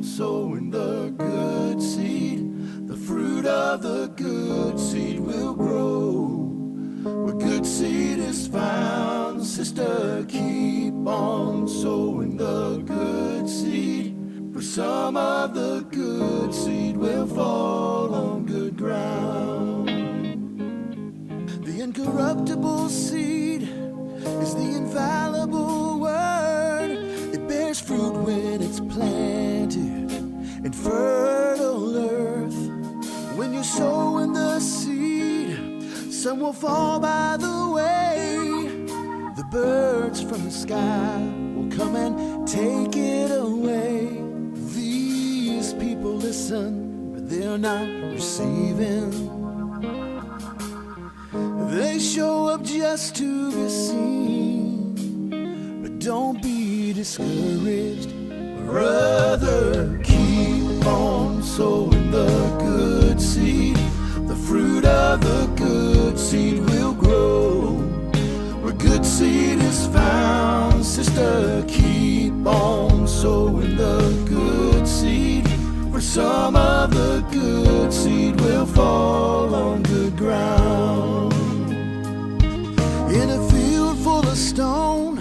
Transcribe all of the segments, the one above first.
sowing the good seed. The fruit of the good seed will grow. Where good seed is found, sister, keep on sowing the good seed. For some of the good seed will fall on good ground. The incorruptible seed is the infallible word. It bears fruit when it's planted in fertile earth. When you sow in the seed, some will fall by the way. The birds from the sky will come and take it away. These people listen, but they're not receiving. They show up just to be seen, but don't be discouraged, brother. Keep on sowing the good seed. The fruit of the good seed will grow. Where good seed is found, sister, keep on sowing the good seed. For some of the good seed will fall on good ground. In a field full of stone,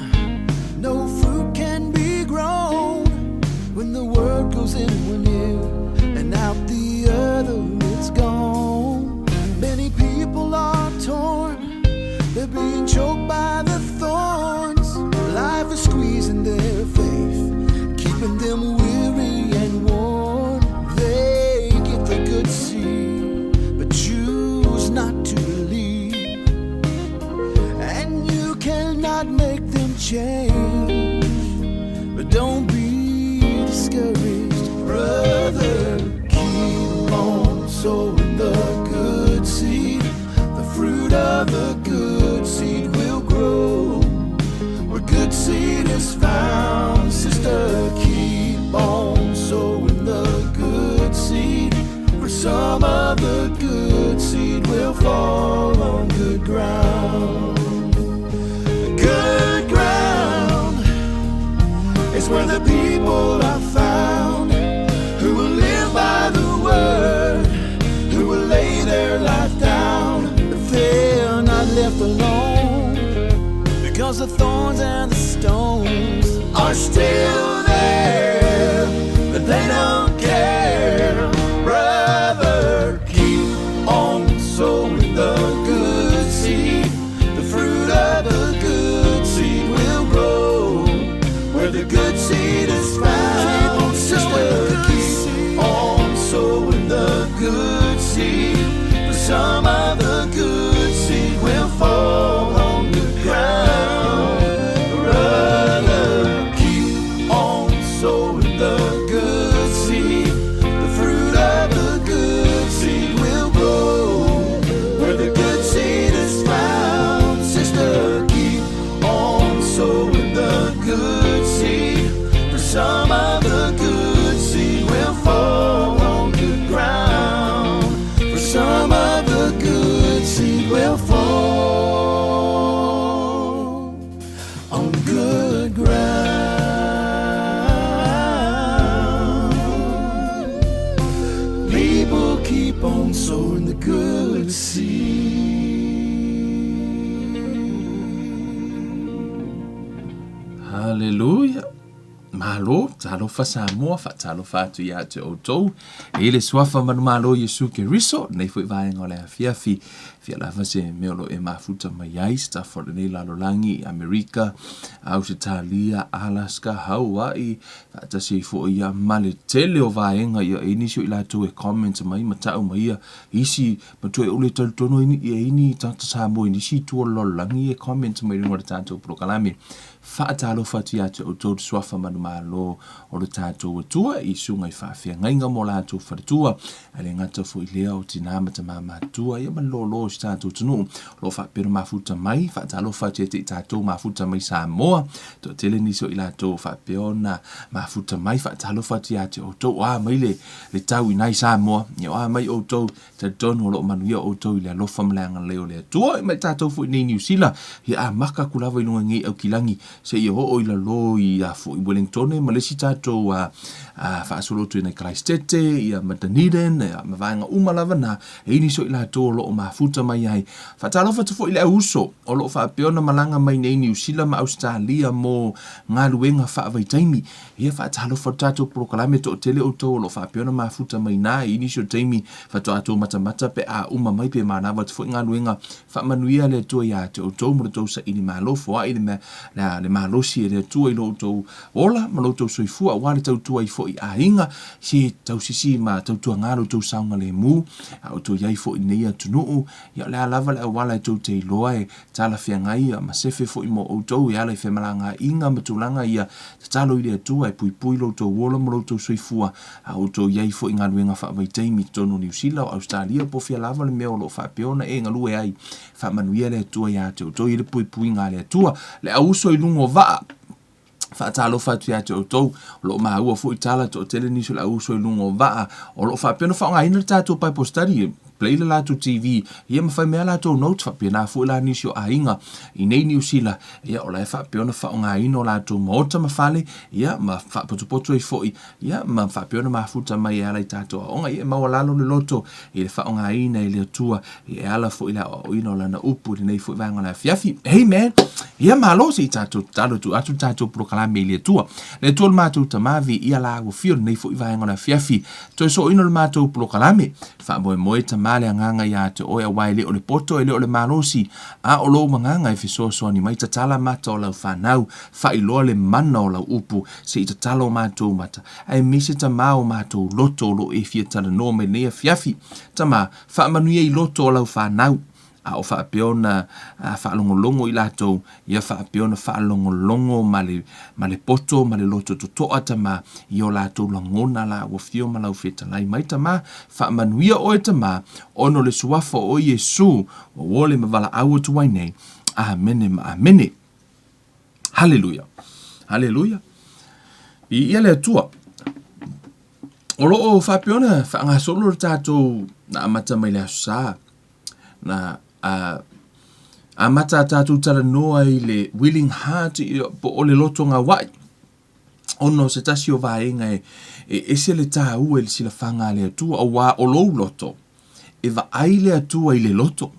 no fruit can be grown. When the word goes in one ear and out the other, it's gone. Many people are torn, they're being choked by the thorns. Life is squeezing their faith, keeping them weary and worn. They get the good seed, but choose not to believe. And you cannot make them change, but don't be discouraged, brother. Keep on sowing the good seed. The fruit of the good seed will grow. Where good seed is found, sister, keep on sowing the good seed. For some of the good seed will fall on good ground. Good ground is where the people are found, who will live by the word, who will lay their life down. But they're not left alone, because the thorns and the stones are still there, but they don't care. Brother, keep on sowing the good seed. The fruit of the good seed will grow. Where the good seed is found, sister, keep on sowing the good seed. For some of the good seed will fall on good ground. Brother, keep on sowing the good seed. The fruit of the good seed will grow. Where the good seed is found, sister, keep on sowing the good seed. For some of the good seed will fall on good ground. For some of the good seed will fall on good ground. People keep on sowing the good seed. Hallelujah. Malo, talo fa Samoa, fa talo fa tu ya te outou. E le swafa manu malo Yesu ke riso, nei fui vaenga o le afiafi. Fia lava se meolo e mafuta mai ai, sta fora nei lalolangi, Amerika, Australia, Alaska, Hawaii. Fata se fo ia male tele o vaenga ia inisio ila tu e comment mai matau mai ia. Isi matu e ule tono ini tata Samoa inisi tu lalolangi e comment mai ringo le tato prokalami. Whaatalo whatu ia te o tōru swafa manu malo o le tātou atua I sunga I whawhia ngainga mo lātou wharatua ale ngata fo I lea o tina mata mātua ia man lo si tātou tunu lo whapera mafuta mai whaatalo whatu ia te tātou mafuta mai Samoa to tele niso I lātou whapeona mafuta mai whaatalo whatu ia te o tō mai le tau I nai Samoa ia mai o tō te tono lo manu ia o tō I le alofa malanga leo le atua mai tātou fo I nei New Zealand ia maka kulawa I nunga ngi au kilangi se ia ho ila lo I a fo I Wellington ma le si tātou whaasolo tu nei Christchurch, ia Dunedin, ia mawhainga umalava na, ini so ila tō lo o mafuta mai ai. Whaatalofa te fo ila uso, o lo whaapeona malanga mai nei New Zealand ma Australia mo ngā luenga whaavaitaimi. Ia whaatalofa tātou proklame tō tele o tō lo whaapeona mafuta mai nā, ini so taimi whaatoatou matamata pe a uma mai pe manawa te fo ngā luenga whaamanuia le tua ia te o tō mura tō sa ini malofo a ili le malosi e le tua i lo tō ola, ma lo tō soifua, wale tau tua i fo i ainga, si tau sisi ma tau tua ngāro tō saunga le mū, o tō iai fo i neia tunuu, ia le alava le awala e tō te iloa e tala fia ngai, ma sefe fo i mo o tō, ia le whemalanga inga matulanga ia, te talo i le tua e pui pui lo tō wola ma lo tō soifua, o tō iai fo i ngā luenga whaavaitaimi tono New Zealand o Australia, po fia lava le meo lo whaapeona e ngalue ai, whaamanuia le tua ia te o tō i le pui pui ngā le tua, le auso i lungo vaa, whaatalo whatu ia te o tau, o lo maua fu i tala to o tele niso la uso i lungo vaa, o lo whaapena whaonga ina tātou pai postari, play le lātou TV, ia mawhai mea lātou notes whapena fu la nisio a inga, i nei New Zealand, ia o lai whaapena whaonga ina o lātou maota mawhale, ia ma whaapotopoto i foi, ia ma whaapena mafuta mai e alai tātou a onga, ia maua lalo le loto, i le whaonga ina i le tua, i e ala foi la o ina o lana upu, i nei foi vanga la fiafi, hey man, ia malo si tātou talo tu atu tātou prokalame i le tua le mātou tamavi ia la o fio nei foi vanga la fiafi, toi so ina le mātou prokalame, wha moe tamale anganga ia te oe awai le o le poto e le o le malosi, a o lo manganga e fiso so ni mai tatala mata o lau whanau, wha iloa le mana o lau upu, se i tatala o mātou mata, ai mise tama o mātou loto lo e fia tala no me nea fiafi, tama wha manuia i loto o lau whanau, a o whaapeona whaalongolongo i lātou, ia whaapeona whaalongolongo ma le poto, ma le loto totoa tama, i o lātou langona la ua fio ma lau whetalai mai tama, whaamanuia o e tama, ono le suafa o Yesu, o wole ma wala au tu wainei, amene ma amene. Hallelujah. Hallelujah. I ia le tua, o lo o whaapeona, whaangasolo le tātou na amata mai le asusa, na a mata tātou tala noa i le willing heart po o le loto ngā wai. Ono se tasi o vaenga e se le tā ua le sila whanga le atua o wā o lou loto. E va ai le atua i le loto.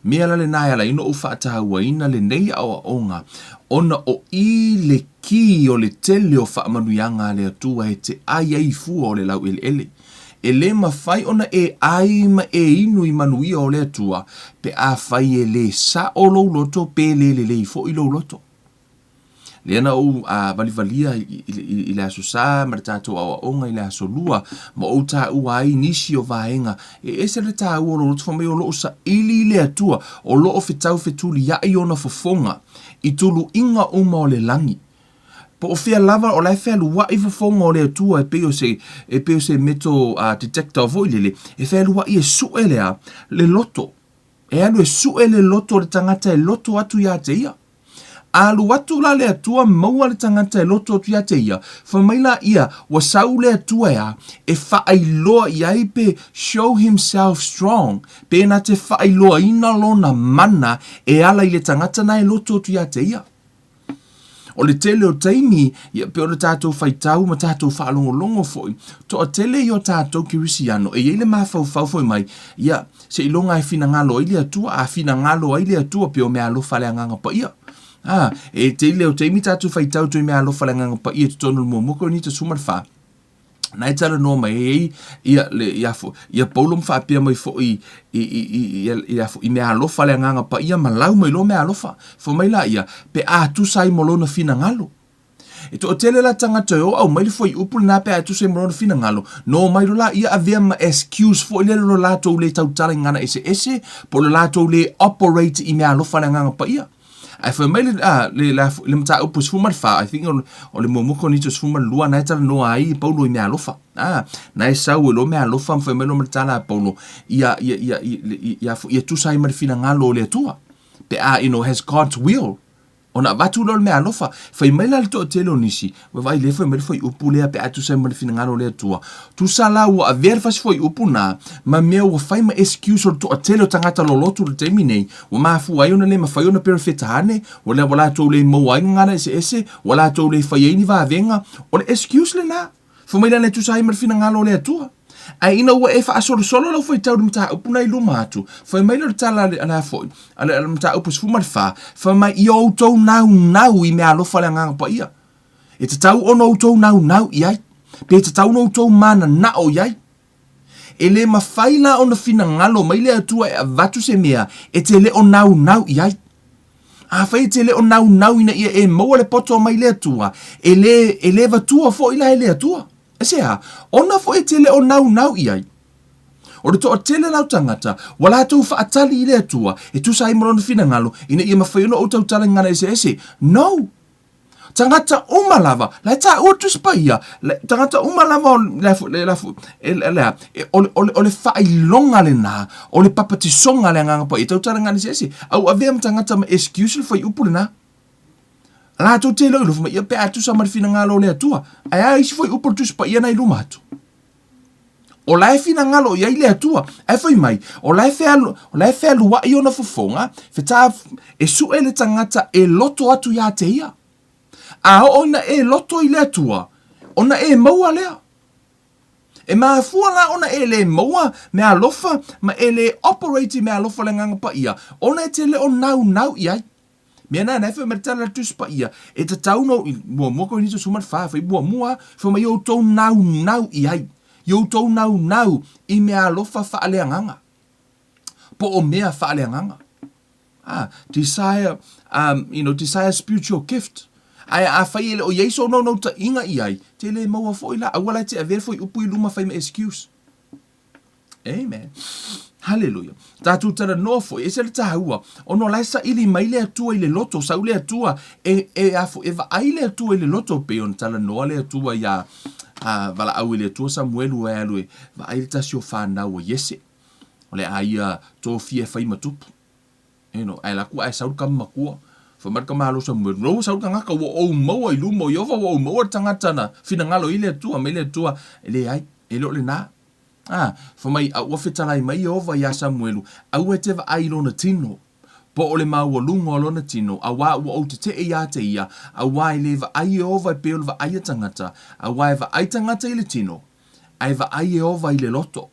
Mea la le nai ala ino o whaata ua ina le nei au onga. Ona o i le ki o le tele o whaamanuianga le atua e te ai ai fua o le lau ele ele. E le mawhai ona e ai ma e inu i manuia o le atua, pe a whai e le sa o lou loto, pe le i fo i lou loto. Le ana o valivalia i le aso sa, ma le tātou awa onga i le aso lua, ma o tā ua ai nisi o vaenga, e ese le tā ua lo loto whamai o loo sa ili le atua, o loo whetau whetuli ia i ona fofonga, i tulu inga uma o le langi. Po o fea lava o lai fea lua i fofonga o le atua e peo se meto detector o voilele, e fea lua i e sue lea le loto. E alu e sue le loto le tangata e loto atu ia te ia. Alu atu la le atua maua le tangata e loto atu ia te ia. Whamaila ia, wasau le atua ia, e whaailoa ia i pe show himself strong. Pe na te whaailoa ina lona mana e ala i le tangata na e loto atu ia te ia. O le tele o taimi, ia pe o le tātou whaitau ma tātou whaalongolongo foi. To o tele i o tātou kirisiano, e iele mawhau foi mai, ia se ilonga e fina ngalo i le atua, a fina ngalo i le atua pe o mea alofa le anganga pa ia. E tele o taimi tātou whaitau to i mea alofa le anganga pa ia, tutono le muamoko ni te sumarwha. Nai tala no mai ia Paulo mwhaapia mai fo i mea alofa le nganga pa ia malau mai lo mea alofa. Fo mai la ia, pe a tu sai molona fina ngalo. E to o tele la tangata o au mai le fo i upul na pe a tu sai molona fina ngalo. No mai lo la ia avea ma excuse fo i le lo lato le tau tala ngana ese, po le lato le operate i mea alofa le nganga pa ia. Ai foi mai le mata o pus fumar fa, I think o le momuko ni tus fumar lua na tala no ai Paulo i me alofa. Na sa o lo me alofa foi mai lo mata la Paulo. Ia tu sai mar fina ngalo le tua. Pe has God's will Ona watu lo me alofa, fai mai la to tele onisi, we vai le fai mai foi upu le pe atu sai mai finangalo le tua. Tu sala wa ver fas foi upu na, ma me wa fai ma excuse to tele tangata lo lotu le terminei, wa ma fu ai ona le ma fai ona perfecta hane, wala to le mo ai ngana ese, wala to le fai ni va venga, o excuse le na. Fai mai la tu sai mai finangalo le tua. Ai ina ua e wha asolo solo lau fai tau mta upu nei luma atu. Fai mai lau tala ala foi. Ala mta upu sfuma fa. Fai mai i o tau nau i mea alofa le nganga pa ia. E te tau ono tau nau iai. Pe te tau no tau mana na o iai. E le mawhai la ona fina ngalo mai le atua e avatu se mea. E te le o nau iai. A fai te le o nau ina ia e maua le poto mai le atua. E le vatua fo ila e le atua. Ese ha, ona fo e tele o nau iai. O re to o tele lau tangata, wala tau wha atali i le atua, e tu sa imorona fina ngalo, ina ia mawhaiona o tau tala ngana ese. No! Tangata umalava, la ta utu spaia, tangata umalava o le whailonga le na, o le papatisonga le nganga pa, e tau tala ngana ese. Au avea tangata ma excuse le whai upu le na. La to te lo ma ia pe atu sa marfina ngalo le atua. Ai isi foi upor tu spa ia na iluma atu. O la e fina ngalo ia le atua. Ai foi mai. O la e fe alu wa iona fofonga. Fe ta e su ele tangata e loto atu ia te ia. A ona e loto i le atua. Ona e maua lea. E maa fua la ona e le maua me alofa ma e le operate me alofa le nganga pa ia. Ona e te le o nau iai. Mea na fe mertala tu spa ia. E te tau no, mua ko ni to sumat fa, fa mua, fa ma yo tau nau iai. Yo tau nau i mea alofa fa aleanganga. Po o mea fa aleanganga. Desire, desire spiritual gift. Ai a fai ele o yeso no ta inga iai. Te le maua fo ila, awala te a ver fo upu i luma fai me excuse. Amen. Hallelujah. Tātou tara nofo, e se le tahua, ono laisa ili mai le atua i le loto, sau le atua, e va ai le atua i le loto, pe on tala noa le atua ia, vala au i le atua Samuelu e alue, va ai le tasio whanau o Yese, o le aia tō fia whai matupu. Ai laku ai sauru kama makua, whamarka mahalo Samuelu, no sauru ka ngaka wa ou maua i lumo, i ova wa ou maua tangatana, fina ngalo i le atua, me le atua, le ai, e lo le nā. Fa mai a ua fetalai mai ova ia Samuelu, a ua te wa ai lona tino, po ole maua lunga o lona tino, a wā ua o te ia te ia, a wā i le wa ai ova i peo le wa ai tangata, a wā i wa ai tangata i le tino, ai wa ai ova i le loto.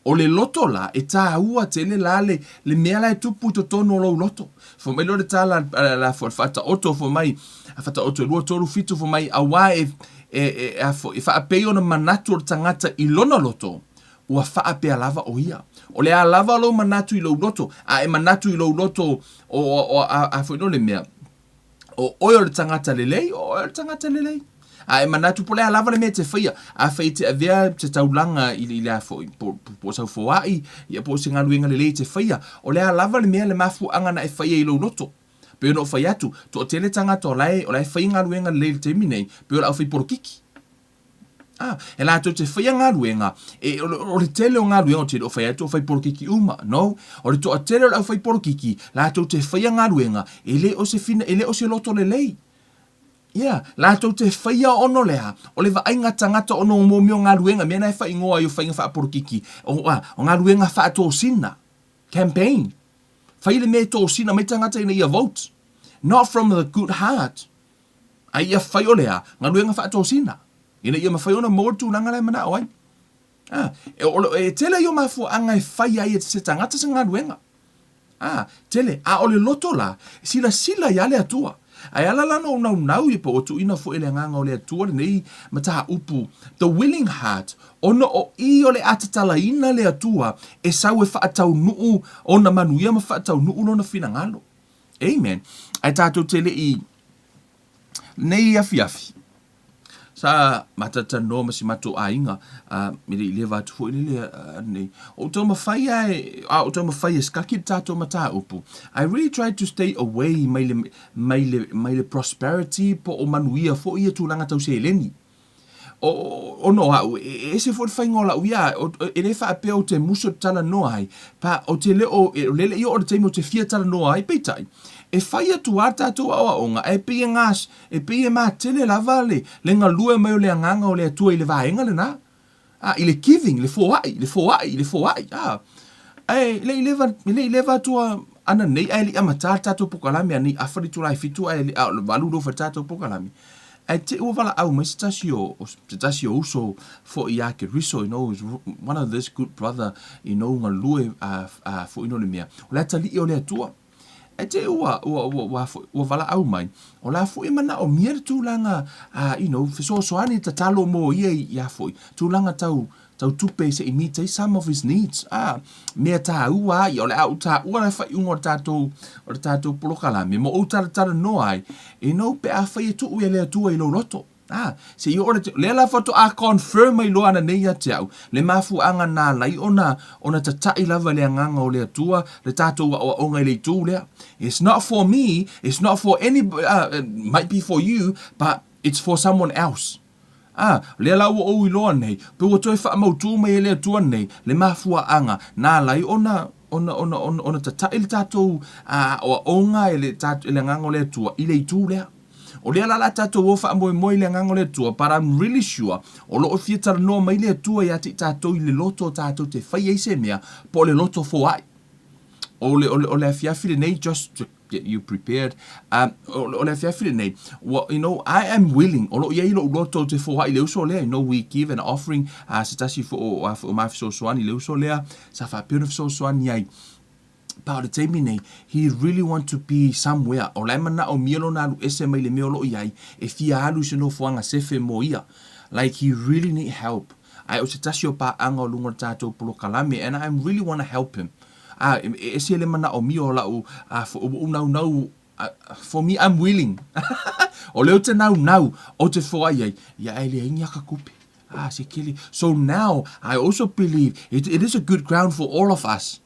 O le loto la, e tā ua te le mea lai tupu to tono lo loto. Fa mai lo le tā la fata oto, fa mai, fata oto lua toru fitu, fa mai a wā e whaapei ona manatu o tangata i lona loto, ua whaapea lava o ia. O le a lava lo manatu i lo loto, a e manatu i lo loto a whaino le mea, o oio le tangata lelei, o oio le tangata lelei. A e manatu po le a lava le mea te whaia, a whai te avea te taulanga i le a fo, po sau foai, i a po se ngaluenga lelei te whaia, o le a lava le mea le mafu angana e whaia i lo loto. Pe no fai atu, to tele tangata o lai whai ngā ruenga le te minei, pe o la whai porokiki. E la to te whai ngā ruenga, e o le tele o ngā ruenga o te o whai atu o whai porokiki uma, no? O le to a tele o whai porokiki, la to te whai ngā ruenga, e le o se fina, e le o se loto le lei. La to te whai a ono lea, o le vai ngā tangata ono o mōmio ngā ruenga, mena e whai ngoa i o whai ngā whai porokiki, o ngā ruenga whai tō sina, campaign. Whai le me tō sina, me tangata ina ia vote. Not from the good heart. Ai ia whai o lea, ngā ruenga whai tō sina. Ina ia mawhai ona mōtu nanga lai mana oai. E tele i o mafu anga e whai ai e se tangata sa ngā ruenga. Tele, a ole loto la, sila i ale atua. Ai ala lano o nau i po o tu ina fo ele nganga o le atua nei mataha upu. The willing heart, ono o i o le atatala ina le atua, e sau e whaatau nuu, ona manuia ma whaatau nuu lona fina ngalo. Amen. Ai tātou tele i nei afi. Sa matata no masi mato ainga, mire le vatu fo ile nei. O tō mawhai e skaki tātou mata upu. I really tried to stay away mai le prosperity po o manuia fo ia tūlanga tau se eleni. O no au, e se fo whaingola uia, e le whaapea o te muso tala noa ai, pa o te leo, lele i o te teimo te fia tala noa ai, peitai. e whai atu a tātou awa onga, e pia ngās, e pia mā tele lava le ngā lua mai o le anganga o le atua i le vaenga le nā. I le giving, le fōai. Le leva tua ana nei, ai li amata tātou pokalami, ani awhari tu lai fitu, ai li walu rofa tātou pokalami. Te ua wala au mai se tasi o uso fo I ake riso, one of this good brother, ngā lue fo le mea. O le atali o le atua. Te ua wala au mai. O la fo mana o miere tūlanga, fesoasoani ta talo mo ia fo. Tūlanga tau tupe se imita some of his needs. Mea tā ua ai, o le au tā ua lai whai ungo o le tātou polokalami. Mo o tara no ai, pe a whai tu ue lea tua I lo loto. Se I ora le la foto a confirm I lo ana nei ate au. Le mafu anga nā lai ona tatai lava le nganga o le atua, le tātou o onga le tū lea. It's not for me, it's not for anybody, might be for you, but it's for someone else. Le la o loa nei, pe o toi wha mautu mai le atua nei, le mafua anga, nā lai ona tatai le tātou o onga le nganga o le atua, I le tū lea. O le ala tātou o wha moi le nganga o le atua, but I'm really sure, o lo o fiatara noa mai le atua I ati tātou I le loto tātou te whai eise mea, po le loto fo ai. O le afiafi le nei, just to get you prepared. O le afiafi le nei, well, I am willing, o lo iei lo loto te fo ai le uso lea, we give an offering, se tasi fo o mafiso soani le uso lea, sa wha pio na fiso soani ai. Pa o le teimi nei, he really want to be somewhere. O lai mana o mielo na alu ese mai le meo lo iai, e fia alu se no fuanga sefe mo ia. Like he really need help. Ai o se tasi o pa anga o lunga tātou polo kalame, and I really want to help him. Ese le mana o mio la u, for me, I'm willing. O leo te nau, o te fo ai, ia ai le inga ka kupe. Se so now, I also believe it is a good ground for all of us.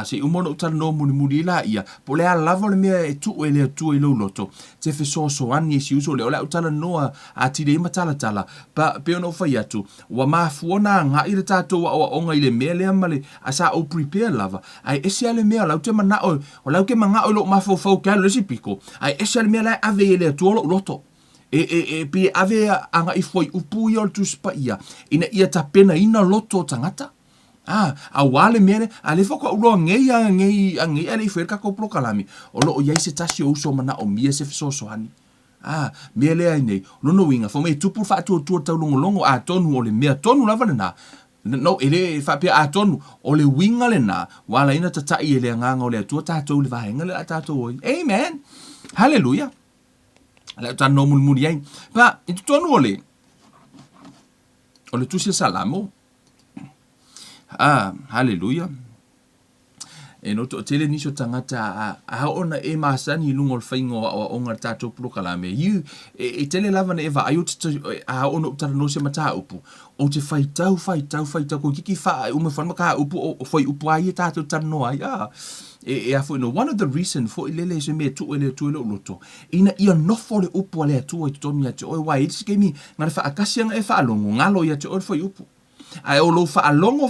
Se umono utala no muni la ia, po le ala lava le mea e tu e le atua I lo loto, te so ani e si uso le o le utala noa a tire ima tala, pa peo no whai atu, wa maa fuona ngā ira tātou wa onga I le mea lea male, a sa o prepare lava, ai ese ale mea lau te mana o lau ke manga o lo mafau kia lesi piko, ai ese ale mea lai ave e le atua lo loto. Pi ave anga I foi upu I o tu spa ina ia ta pena ina loto tangata. A wale mere, a le whaka uroa ngei ale I wherka ko prokalami. O lo o iei se tasi o uso mana o mia se fisosoani. Mea lea nei, lono winga, fo me tupu wha tua tau longo a tonu o le mea tonu lava le nā. No, ele whapea a tonu, o le winga le nā, wala ina tatai e le nganga o le atua tātou le vahenga le a tātou oi. Amen. Hallelujah. Le tano mulmuri ai. Pa, i tonu o le tusia salamo. Hallelujah. E no to tele niso tangata a ona e masani lungol faingo o nga tātou prokalame. E tele lava na eva ai a ona utara no se mata upu. O te faitau ko kiki fa uma fa maka upu o foi upu ai tātou tano ai. E a foi no one of the reason for ilele se me tu ele tu loto. Ina ia no for le upu ale tu o tomi ate o wai it's gave me ngara fa akasianga e fa longo ngalo ia te o foi upu. Ai o lo fa alongo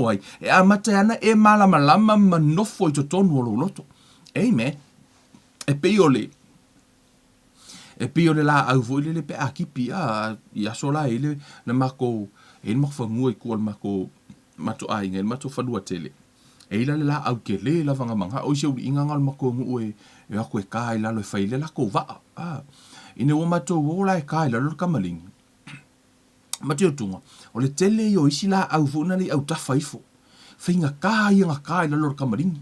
ai. E a matana e malama manofo I to tonu o lo loto. Amen. E pe ole la au voile le pe akipi ia sola ele na mako e mako ngoi ko mako mato ai ngel mato falua tele. E ila le la au ke le la vanga manga o se u inga mako ngu e ako e kai la lo faile la ko va. Ine o mato o la e kai la lo kamaling. Mateo tunga, o le tele I o isi la au funa li au tafaifo. Whainga kai la lor kamaringi.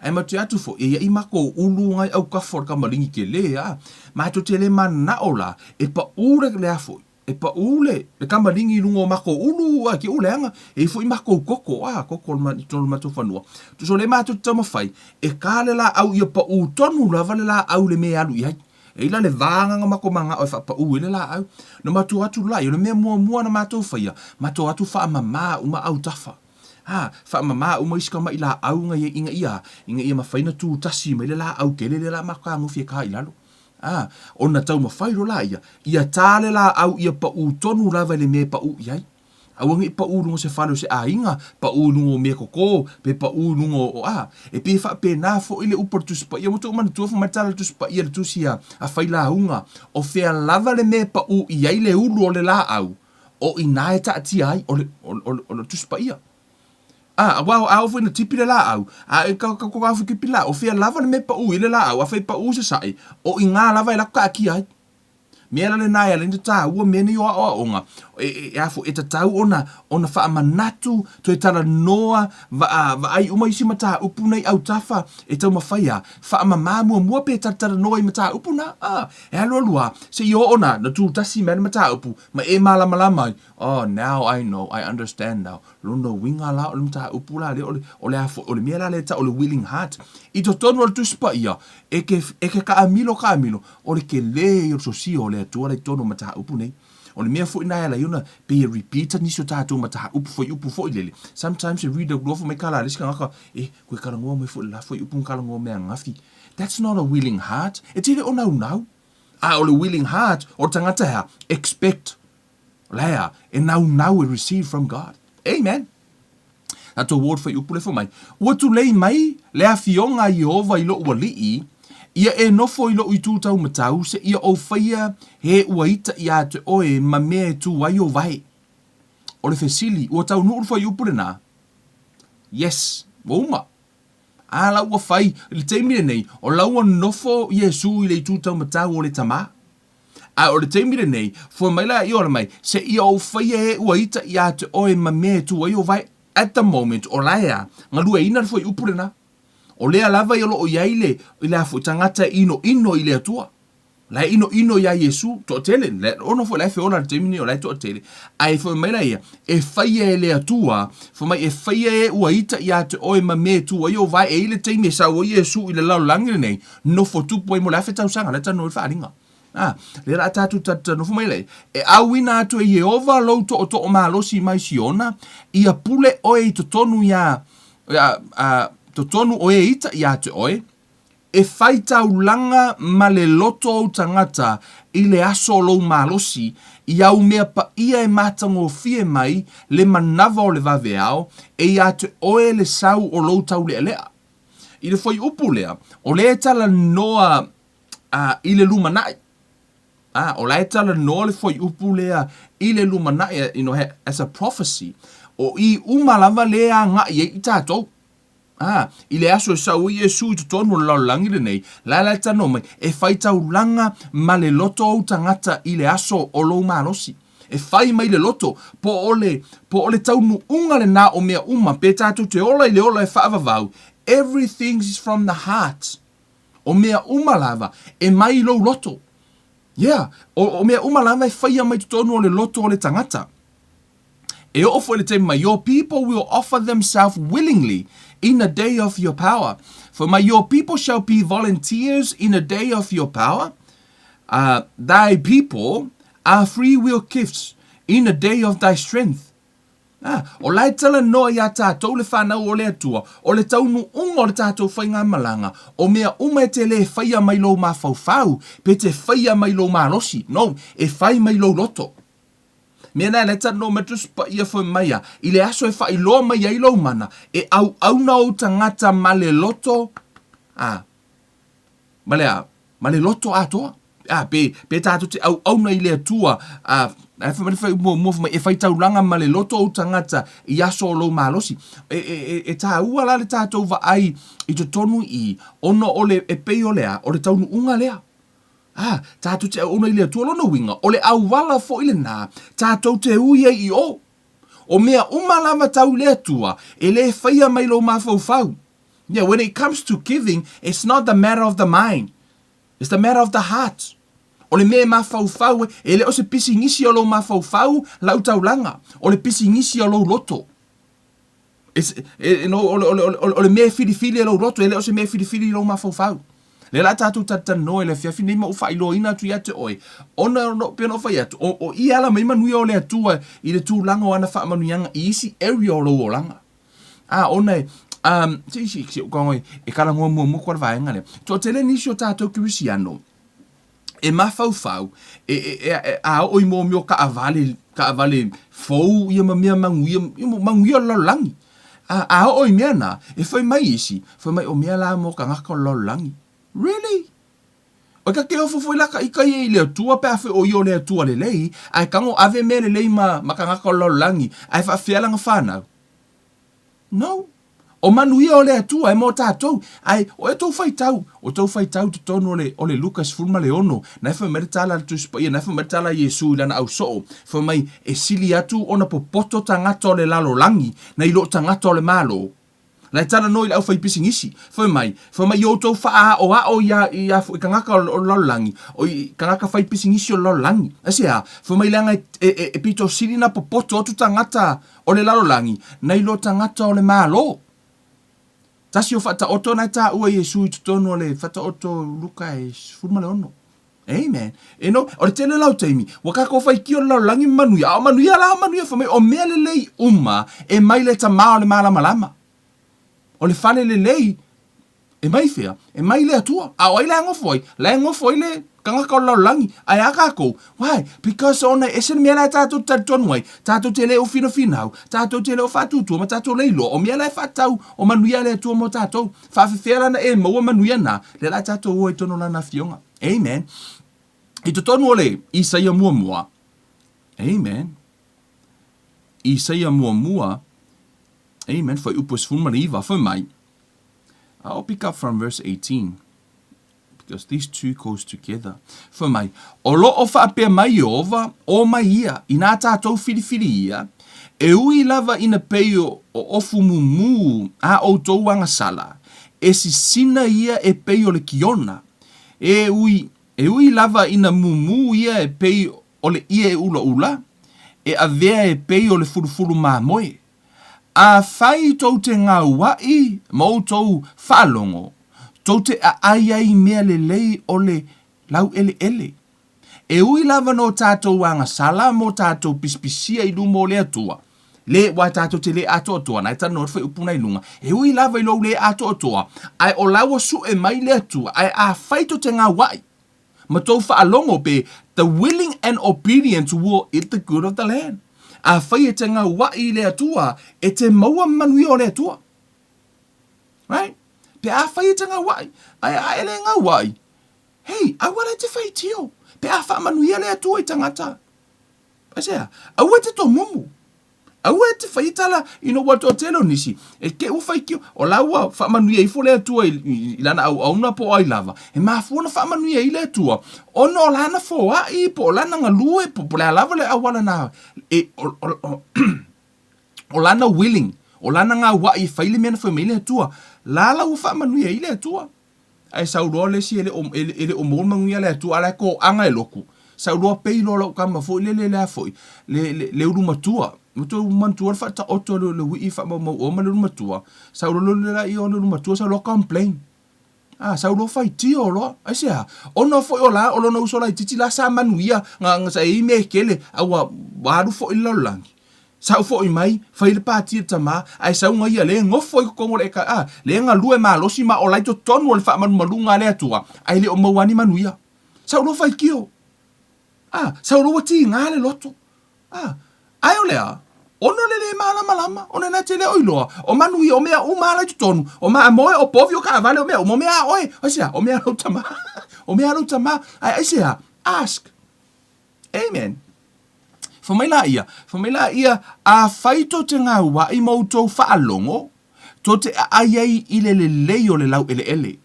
Ai mateo atu fo, e I mako ulu ngai au kafor kamaringi ke le Mato tele mana o la, e pa ure le afo. E pa ule, le kamaringi lungo mako ulu ki ule anga. E fo I mako koko, koko tolu mato whanua. Tu so le mato tama whai, e kale la au ia pa u tonu la vale la au le me alu I hai. E ila le vanga mako manga o fa pa uile la au. No matu atu la, yo le mea mua na mato whaia. Mato atu wha mama uma au tafa. Wha mama uma iska ma ila au nga inga ia mawhaina tu tasi ma ila la au kele le la maka ngufia ka ilalo. Ona tau mawhairo la ia. Ia tale la au ia pa u tonu lava le mea pa u iai. Awangi pa ulungo se falo se ainga, pa ulungo me koko, pe pa ulungo o a. E pe fa pe na fo ile upor tu spa, ia moto man tu fa matala tu spa ia tu sia a faila unga. O fea lava le me pa u ia ile ulu o le la au. O ina e ta ti ai o le tu spa ia. Wow, au fo na tipi le la au. E ka fo kipi la, o fea lava le me pa u ile la au, a fai pa u se sai. O inga lava ila ka ki ai. Mea le nai ale ni tā ua mene o a onga. Afo e tatau ona wha manatu to e tala noa va ai uma isi mata upu nei au tafa e tau mawhaia. Wha mamamua mua pe tala noa i mata upu na. E alo alua. Se i o ona na tū tasi mene mata upu. Ma e malama lamai. Oh, now I know. I understand now. Lono winga la o le mata upu la o le afo. O le mea la le ta o le willing heart. I to tonu al tuspa ia. E ke ka amilo. O le ke le o so si o le atua le tono mataha upu nei. O le mea fo ina ala iuna pe e repeater nisi o tātou mataha upu fo ilele. Sometimes you read a glofo me kala aliska ngaka, koe kalangoa me fo la fo upu kalangoa mea ngafi. That's not a willing heart. E tele o nau. O le willing heart, o tangata hea, expect. Lea, e nau e receive from God. Amen. Tato word fo upu le fo mai. Ua tu lei mai, lea fionga Yehova ilo ua lii, ia e nofo ilo i tūtau matau se ia o whaia he uaita i ate oe ma mea tu wai o vai. O le fesili, ua tau nuru whai upure nā. Yes, wauma. La ua whai, le teimire nei, o laua nofo Yesu i le i tūtau matau o le tamā. O le teimire nei, fua maila i ora mai, se ia o whaia he uaita i ate oe ma mea tu wai o vai. At the moment, o laia, ngā lua ina whai upure nā. O lea lava i olo o iaile, i lea fu tangata ino i lea tua. La ino ia Yesu, to tele, ono fo lai fe ona temini o lai to tele. Ai fo mai ia, e faia e lea tua, fo mai e faia e uaita i ate oe ma me tua, i o vai e ile teime sa o Yesu i le lau langile nei, no fo tupu e mo lai fe tau sanga, lai tano i whaaringa. Le ra tatu no fo mai lai. E awina atu e Yehova lau to o malosi mai siona, ia pule oe i to tonu ia, to tonu oe ita i ate oe, e whaita ulanga ma le loto o tangata i le aso lou malosi, i au mea pa ia e matango fie mai le manava o le vave ao, e i ate oe le sau o lou tau lea lea. I le foi upu lea, o le tala noa i le lumanai. O le tala noa le foi upu lea i le lumanai, as a prophecy, o i umalava lea nga i tātou. I le aso e sau i Yesu i tonu lau langile nei, la tano mai, e whaita ulanga ma le loto au tangata i le aso o lou malosi. E whai mai le loto, po ole taunu unga le nā o mea uma, pe tātou te ola i le ola e whaavavau. Everything is from the heart. O mea uma lava, e mai lou loto. Yeah, o mea uma lava e whaia mai tonu o le loto o le tangata. E ofo le tema, your people will offer themselves willingly in a day of your power. For your people shall be volunteers in a day of your power. Thy people are free will gifts in a day of thy strength. O lai tala noa ia tātou le whanau o le atua, o le taunu unga o le tātou whainga malanga, o mea ume te le whaia mai lo ma whau, pe te whaia mai lo ma losi, no, e whai mai lo loto. Mea nai leta no metus pa ia fo maia, i le aso e wha i loa mai ai lau mana, e au na o tangata ma le loto, ma le loto atoa. Pe tātou te au na i le atua, e whai taulanga ma le loto o tangata i aso o lau malosi. E tā ua la le tātou wa ai i to tonu i, ono o le e pei o lea, o le taunu unga lea. Tātou te ona i lea tualono winga, o le au wala fo ile nā, tātou te uia i o. O mea umalama tau lea tua, e le whaia mai lo mawhau. Yeah, when it comes to giving, it's not the matter of the mind. It's the matter of the heart. O le mea mawhau, e le o se pisi ngisi o lo mawhau, lau taulanga. O le pisi ngisi o lo loto. O le mea whiri o lo loto, e le o se mea whiri o lo mawhau. Le la tātou tata noe le fiafi nei mau whailo ina atu iate oe. Ona no pēno whai atu. O i ala mai manui o le atua i le tūlanga o ana wha manuianga i isi area o lo o langa. Ona si o kongoi e karangoa mua kwa vaenga le. Tō tele nisi o tātou kirisiano. E mawhau, a oi mō mio ka avale ka vale fou ia mamia manguia lo langi. A o I mea na, e whai mai isi, whai mai o mea la mo ka ngaka lo langi. Really? O ka ke ofo foi laka I kai e leo tua pe afe o io leo tua le lei, ai kango ave me le lei ma ka ngaka lo langi, ai wha whialanga whanau. No. O manuia o lea tua e mo tātou, ai o e tau whai tau te tono o le Lukas fulma le ono, na whai meritala tu spa, na whai meritala Yesu ilana au soo, whai mai e sili atu ona popoto tangata o le lalo langi, na ilo tangata o le malo. Lai tana no I au whai pisingisi, whai mai o tau wha a o ia fu I kangaka o lalangi, o I kangaka whai pisingisi o lalangi. Asia, whai mai langa e pito sili na popoto o tu tangata o le lalangi, na ilo tangata o le malo. Tasi o whata oto nai tā ua Yesu I tutono le whata oto luka e fulma le ono. Amen. E no, o le tele lau teimi, wakako whai ki o lau langi manuia, o manuia whamai, o mea le lei uma, e mai le ta maa o le malama lama. O le whale le lei, e mai whea, e mai le atua. A oi le angofoi le kangaka o lau langi, ai akako. Why? Because ona esen mea lai tātou tonu ai, tātou te leo fina finau, tātou te leo whatutua, ma tātou leilo, o mea lai whatau, o manuia le atua mo tātou, whawhiwhera na e maua manuia na, le lai tātou oi tono lana fionga. Amen. I to tonu ole, Isaia mua. Amen. Isaia mua. Amen. Foi upos fulmaniva, foi mai. I'll pick up from verse 18. Because these two goes together. Foi mai. O lo o whaapea mai ova, o mai ia, I nā tātou whiriwhiri ia, e ui lava ina peio o ofu mumu a o tauanga sala, e si sina ia e peio le kiona, e ui lava ina mumu ia e peio o le ia e ula, e avea e peio le furufuru mamoe, a whai tau te ngā wai, mau tau whalongo, tau te a ai mea le lei o le lau ele. E ui lava no tātou anga sala mo tātou pispisia I lumo le atua. Le wa tātou te le ato atua, nai tano whai upuna I lunga. E ui lava I lo le ato atua, ai o lawa su e mai le atua, ai a whai tau te ngā wai. Ma tau whaalongo pe, the willing and obedience will eat the good of the land. A whai e te ngā wai le atua, e te maua manui o le atua. Right? Pe a whai e te ngā wai, ai a ele ngā wai. Hey, a wale te whai tio. Pe a wha manui le atua I tangata. Pasea, a ua te tō mumu. A ua te whai tala, what o telo nisi. E ke u whai kio, o laua wha manui I fole atua I lana au auna po ai lava. E maa fuona wha manui I le atua. Ono o lana fo ai, po lana ngalue, po le alava le awala na. E, o lana willing. O lana ngā wai whaile mena whai meile atua. Lala u wha manui I le atua. Ai sauroa le si ele o mol manguia le atua, ala ko anga e loku. Sauroa peilo lau kama fo, le foi. Le uru matua. Mutu mantua fa ta oto le wi fa mo o ma le matua. Sauroa le la I o le matua sa lo complain. Sauroa fai tio lo. Ai sia. Ona fo o la o lo no so la titi la sa manuia nga sa I me kele awa waru fo I langi. Sau fo I mai, fai le pātia tama, ai sau ngai le ngofo I kongo le ka, le nga lue ma losi ma o laito tonu o le wha malunga le atua, ai le o mawani manuia. Sau lo fai kio. Sau lo wati ngā le loto. Ai o lea, ono le malama, ono na te le oiloa, o manuia o mea uma laito tonu, o ma amoe o povi o ka vale o mea, o mea oe, asia, o mea lau tama, o mea lau tama, ai asia, ask. Amen. Whamaila ia, a whaito te ngā wai mautou whaalongo, to te aiai I le lei o le lau ele.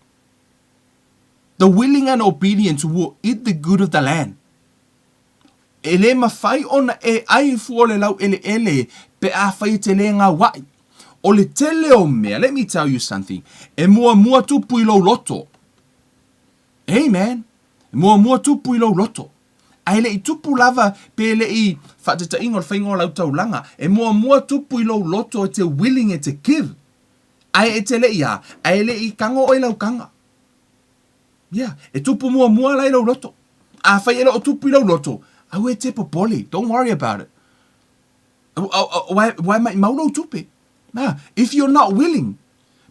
The willing and obedience will eat the good of the land. E le mawhai ona e ai fu o le lau ele, pe a whai te le ngā wai. O le tele o mea, let me tell you something, e mua tupu I lo loto. Amen. E mua tupu I lo loto. Ai le I tupu lava pe le I whatata ingo le whaingo lau taulanga. E mua tupu I lo loto e te willing e te give. Ai e te le ia. Ai le I kango o I lau kanga. Yeah. E tupu mua lai lau loto. A whai e o tupu I lau loto. Au e te popoli. Don't worry about it. Why mai mauro tupe? If you're not willing.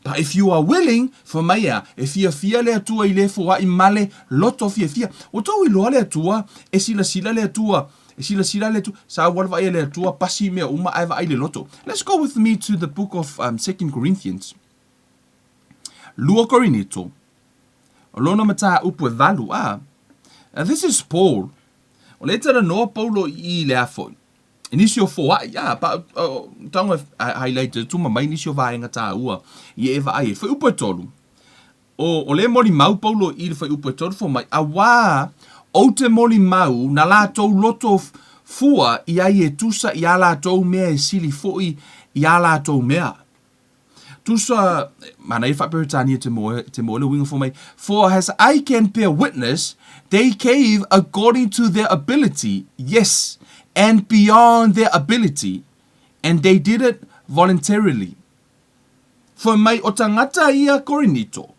But if you are willing, for maya, if you fia le atua I le fua I male loto fia. O tau I loa le atua, e sila le atua, E sila le tu sa wala vai le tua pasi me uma ai vai le loto. Let's go with me to the book of 2 Corinthians. Lua Korinito. Lona mata upu valu and this is Paul. O le tera no Paulo I le afoi. Inisio foa pa tanga highlighted tuma mai inisio vaenga ta ua I eva ai foi upu tolu. O le moli mau Paulo I le foi upu tolu fo mai awa o te moli mau na la tou loto fua I ai e tusa I ala tou mea e sili foi I ala tou mea. Tusa, mana I whaperitania te moe le winga for me. For as I can bear witness, they gave according to their ability, yes, and beyond their ability, and they did it voluntarily. For mai o tangata ia Korinito,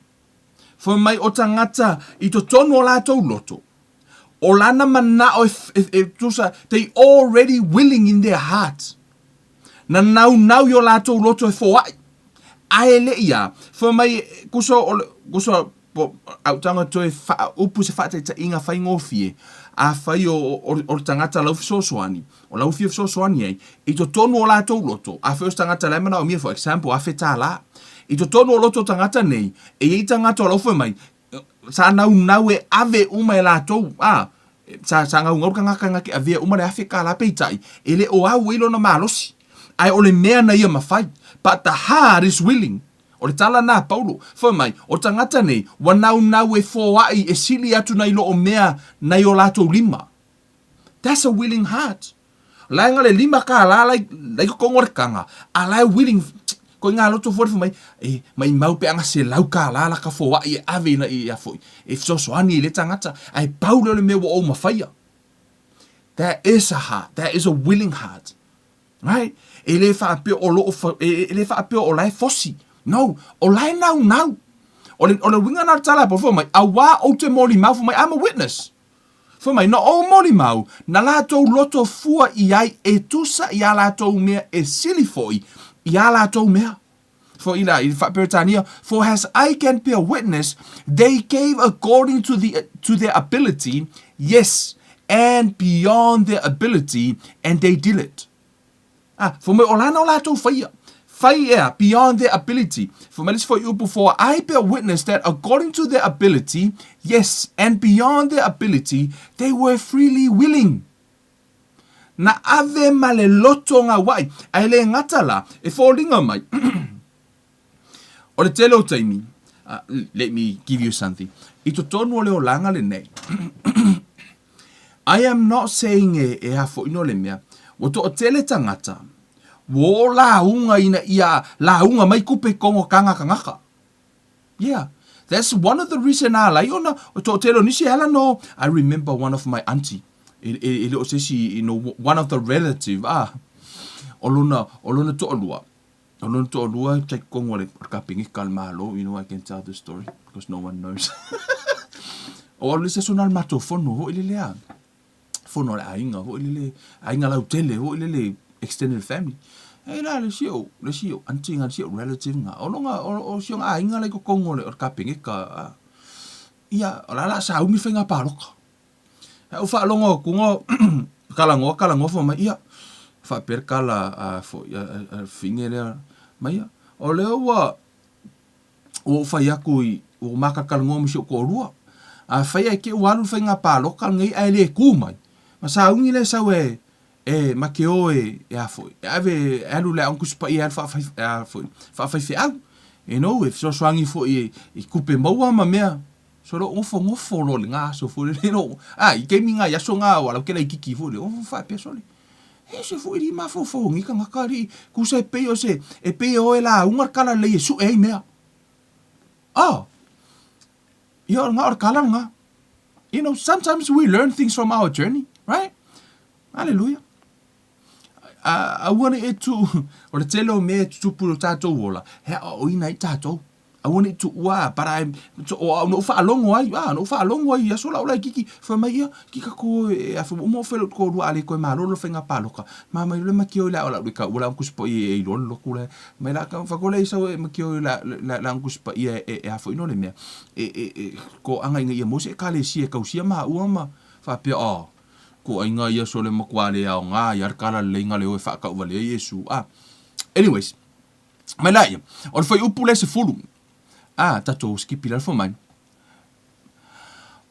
for mai o tangata I to tono la tau loto, o lana mana o tusa, they already willing in their heart. Na now yo la tau loto for what? Aele ia, for mai kuso au tanga toe upu se whate ta inga whai ngofie, a whai o tangata lau fisosoani, o lau fia fisosoani ei, I to tonu o la tau loto, a whai o tangata lemana o mia, for example, a wheta la, I to tonu o loto tangata nei, e I tangata o lau whai mai, sa nau e ave uma e la tau, sa ngau ngau kangaka ngaki avea uma le awhi ka la peitai, e le o au ilo na malosi, ai o le mea na ia mawhai, but the heart is willing. O le tala nā Paulo, whamai, o tangata nei, wanau nau e fōai e sili atu nei lo o mea nei o lato lima. That's a willing heart. Lai ngale lima ka la lai ko kongorkanga, a lai willing, ko ngā loto fōre whamai, mai mau pe anga se lau ka la ka fōai e ave na I afoi. E fisosoani le tangata, ai Paulo le mea wa o mawhaia. That is a heart, that is a willing heart. Right? E le whaapio o lo e le whaapio o lai fosi. No, o lai nau. O le winga na tala po mai awa o te moli mau mai I'm a witness. For mai no o moli mau na la tou loto fua I ai e tusa I ala tou mea e sili foi I ala tou mea. For ila I whaperitania, for as I can bear witness, they gave according to their ability, yes, and beyond their ability, and they did it. For me, olana o lato whaia. Whaia, beyond their ability. For me, let's for you before I bear witness that according to their ability, yes, and beyond their ability, they were freely willing. Na ave male loto ngā wai, ai le ngatala, e fōringa mai. O le tele o taimi, let me give you something. I to tonu o leo langa le nei. I am not saying e hafo ino le mea, wo to o tele tangata, wo la unga ina ia, la unga mai kupe kongo kanga kangaka. Yeah, that's one of the reason I like ona, o to o tele o nisi ala no, I remember one of my auntie, ele o sesi, one of the relative, oluna to olua. Oluna to olua, kei kongo le, ka pingi kalmalo, I can tell the story, because no one knows. O le se sonal mato fono, ho ile lea. Fono le ainga, ho ile ainga lau tele, ho ile extended family. Hey la le sio, auntie nga sio relative nga. O sio nga ainga le ko kongo le, ka pingi ka, ia, la sa umi whenga paroka. O wha longo kungo, kalango fo mai ia. Wha perkala fo finge lea mai ia. O leo wa, o whai aku o maka kalango misi o ko rua. Whai ke walu whenga paroka ngai ai le kumai. Ma sa ungi le sau ma ke o e afoi. E ave alu le ankus pa I al wha whai au. E no, e so swangi fo I kupe maua ma mea. So lo ngofo lo le ngā so fo le no. I ke mi ngā yaso ngā wala ke lai kiki fo le. O wha pe so le. E se fo I ma fo ngi ka ngakari. Kusa e pei o se. E pei o e la ungar kala le su e mea. Ia ngā or kala ngā. Sometimes we learn things from our journey. Right? Hallelujah. I want it to, or the telo me to put tato wola. He o ina tato. I want it to but I'm no fa long way. No fa long way. Ya sola ola kiki for my ear. Kika ko for mo felo ko ru ale ko ma lo fenga paloka. Mama le makio la ola ka ola kuspo e lo kule. Me la ka fa ko le so makio la kuspo e a fo ino le me. Ko anga inga ia mo se ka le si e ka usia ma fa pe ko ainga ia so le makwale au ngā iar kala lenga leo e whakau wale Yesu. Anyways, mai lai, o le whai upu le se fulu. Tato skipi la fo mai.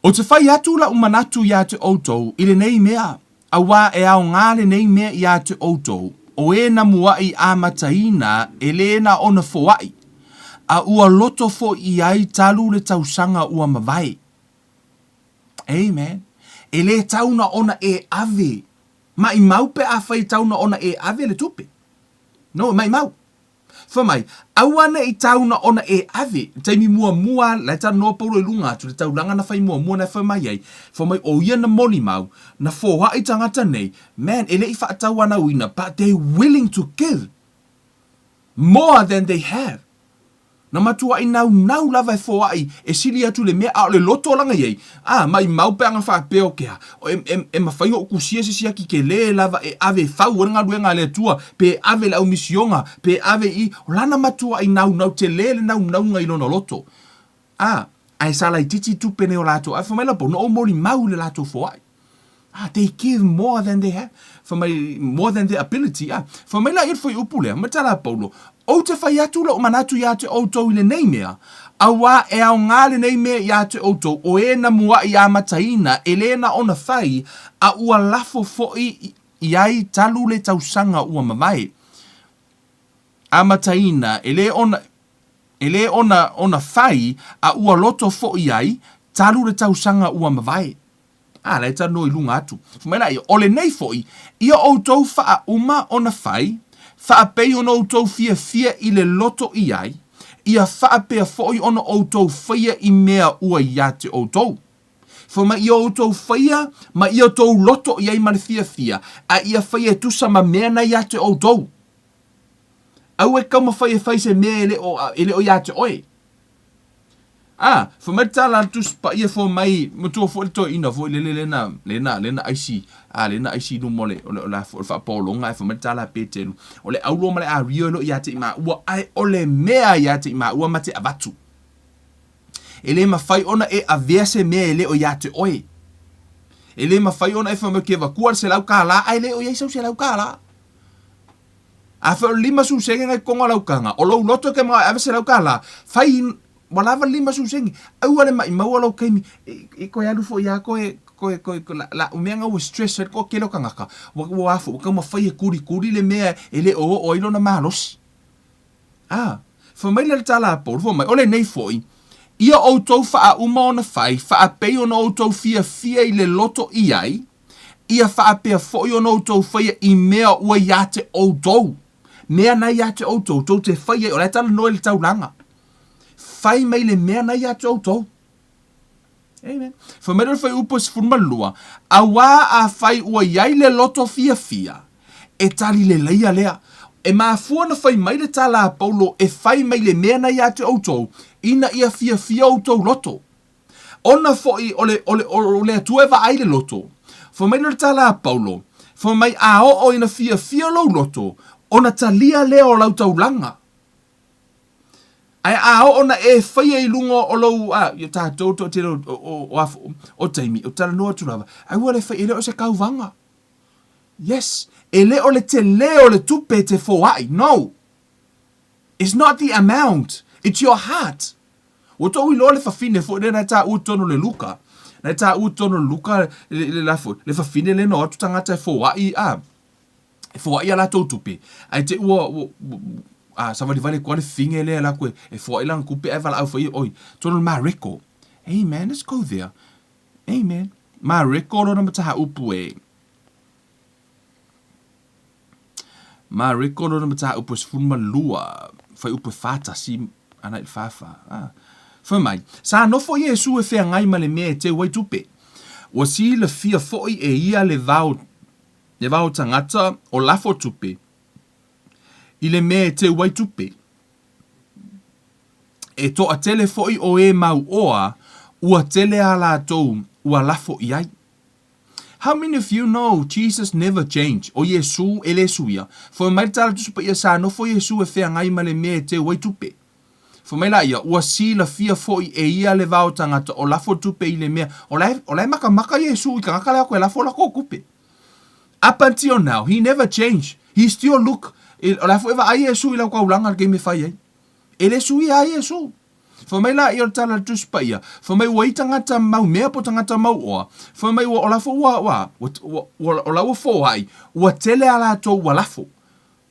O te whai atu la umanatu ia te outou, i le nei mea, a wā e au ngā le nei mea ia te outou, o e na muai a mataina e le na ona foai, a ua loto fo i ai talu le tausanga ua mawai. Amen. E le tauna ona e ave. Ma i mau pe a whai tauna ona e ave le tupe. No, mai mau. Whamai, awana i tauna ona e ave. Taimi mua, lai ta noa pauro i lunga atu, le taulanga na whai mua na whamai ai. Whamai, o ia na moli mau, na fōha i tangata nei, man, ele i whaatau ana uina, but they're willing to give more than they have. Na matua i nau lava e fōa i, e sili atu le mea a le loto langa iei. Mai mau pe anga whaapeo kea. O e mawhainga o kusia sisia ki ke le lava e ave whau ngā ruenga le tua, pe ave la umisionga, pe ave i, o lana matua i nau te le nau ngai lona loto. Ai sala i titi tupene o lato, ai whamela po, no o mori mau le lato fōa i. They give more than they have, more than their ability. Whamaila i rwhai upulea, matala paulo, o te whai atu la o manatu ia te outou i le nei mea, a wā e au ngā le nei mea ia te outou, o e na mua i a mataina, e le na ona whai, a ua lafo foi i ai talu le tausanga ua mawai. A mataina, e le ona whai, a ua loto foi i ai, talu le tausanga ua mawai. Lai ta no i lunga atu. Whamaila i ole nei foi, ia outou wha uma ona whai, wha pei ona outou fia i le loto i ai, ia wha pea foi ona outou whaia i mea ua ia te outou. Whama ia outou whaia, ma ia outou loto i ai mare fia, a ia whaia tusa ma mea na ia te outou. Au e kauma whaia se mea ele o ia te oe. Whamatala tus pa ia fo mai mutua fo to ina fo lena aisi lena aisi no mole o la fo fa polonga e whamatala petelu o le aulo male a riolo ia te ma ua ai o le mea ia te ma ua mate avatu ele ma fai ona e avese mea ele o ia te oe ele ma fai ona e whamakeva kuar se lau kala ai le o ia se lau kala a fa lima su senga ngai konga lau kanga o lo loto ke ma avese lau kala fai walava lima susengi au ale mai mau alo kaimi e ko ya lufo ya ko la umenga o stress ko kelo kangaka wa afu ko ma fai kuri le mea ele o ilo na malos fa mai le tala por fo mai ole nei foi ia o tou fa uma ona fai fa pe ona o tou fia i le loto i ai ia fa pe fo ona o tou fai i mea o ya te o tou mea na ya te o tou te fai o le tala no le taulanga fai mai le mea na ia te outou. Amen. Whamera whai upos furmalua, a wā a whai ua iai le loto fia, e tali le leia lea. E maa fuana whai mai le tala a paulo, e whai mai le mea na ia te outou, ina ia fia outou loto. Ona foi o le atua wa ai le loto. Whamera le tala a paulo, whamai a o ina fia lo loto, ona talia leo lau taulanga. Ai ona e whaia I lungo o lau ia tātou to tira o taimi, o tala noa turawa. Ai ua le whaia leo se kauwanga. Yes, e leo le te leo le tupe te whoai. No. It's not the amount. It's your heart. O tō I loa le whawhine fo le nai tā utono le luka. Nai tā utono le luka le lafo. Le whawhine le no atu tangata e whoai e whoai ala tō tupe. Ai te ua sama vale kwa le finge le la ko e fo ilang kupe e vala au foi oi tono ma reko. Amen, let's go there. Amen. Ma reko no mata upu e. Ma reko no mata upu sfuma lua. Foi upu fata si ana il fafa. Foi mai. Sa no fo Yesu e fe ngai male me te wai tupe. O si le fia foi e ia le vau tangata o lafo tupe. I le mea te waitupe. E to a tele foi o e mau oa, ua tele a la tou, ua lafo I ai. How many of you know Jesus never changed? O Yesu ele suia. Foi mai tala tusupa ia sa no foi Yesu e fea ngai ma le mea te waitupe. mai la ia, ua sila fia foi e ia le vao tangata o lafo tupe i le mea. O lai maka Yesu i ka ngaka lea koe lafo la kupe. Up until now, he never changed. He still look, o lafo eva a Yesu i lau kaulanga ke me whai ai. Ele sui a Yesu. Mai la ia tala tus pa ia. Mai ua i tangata mau mea po tangata mau oa. Mai ua o lafo o lau fo ai. Ua tele ala tau wa lafo.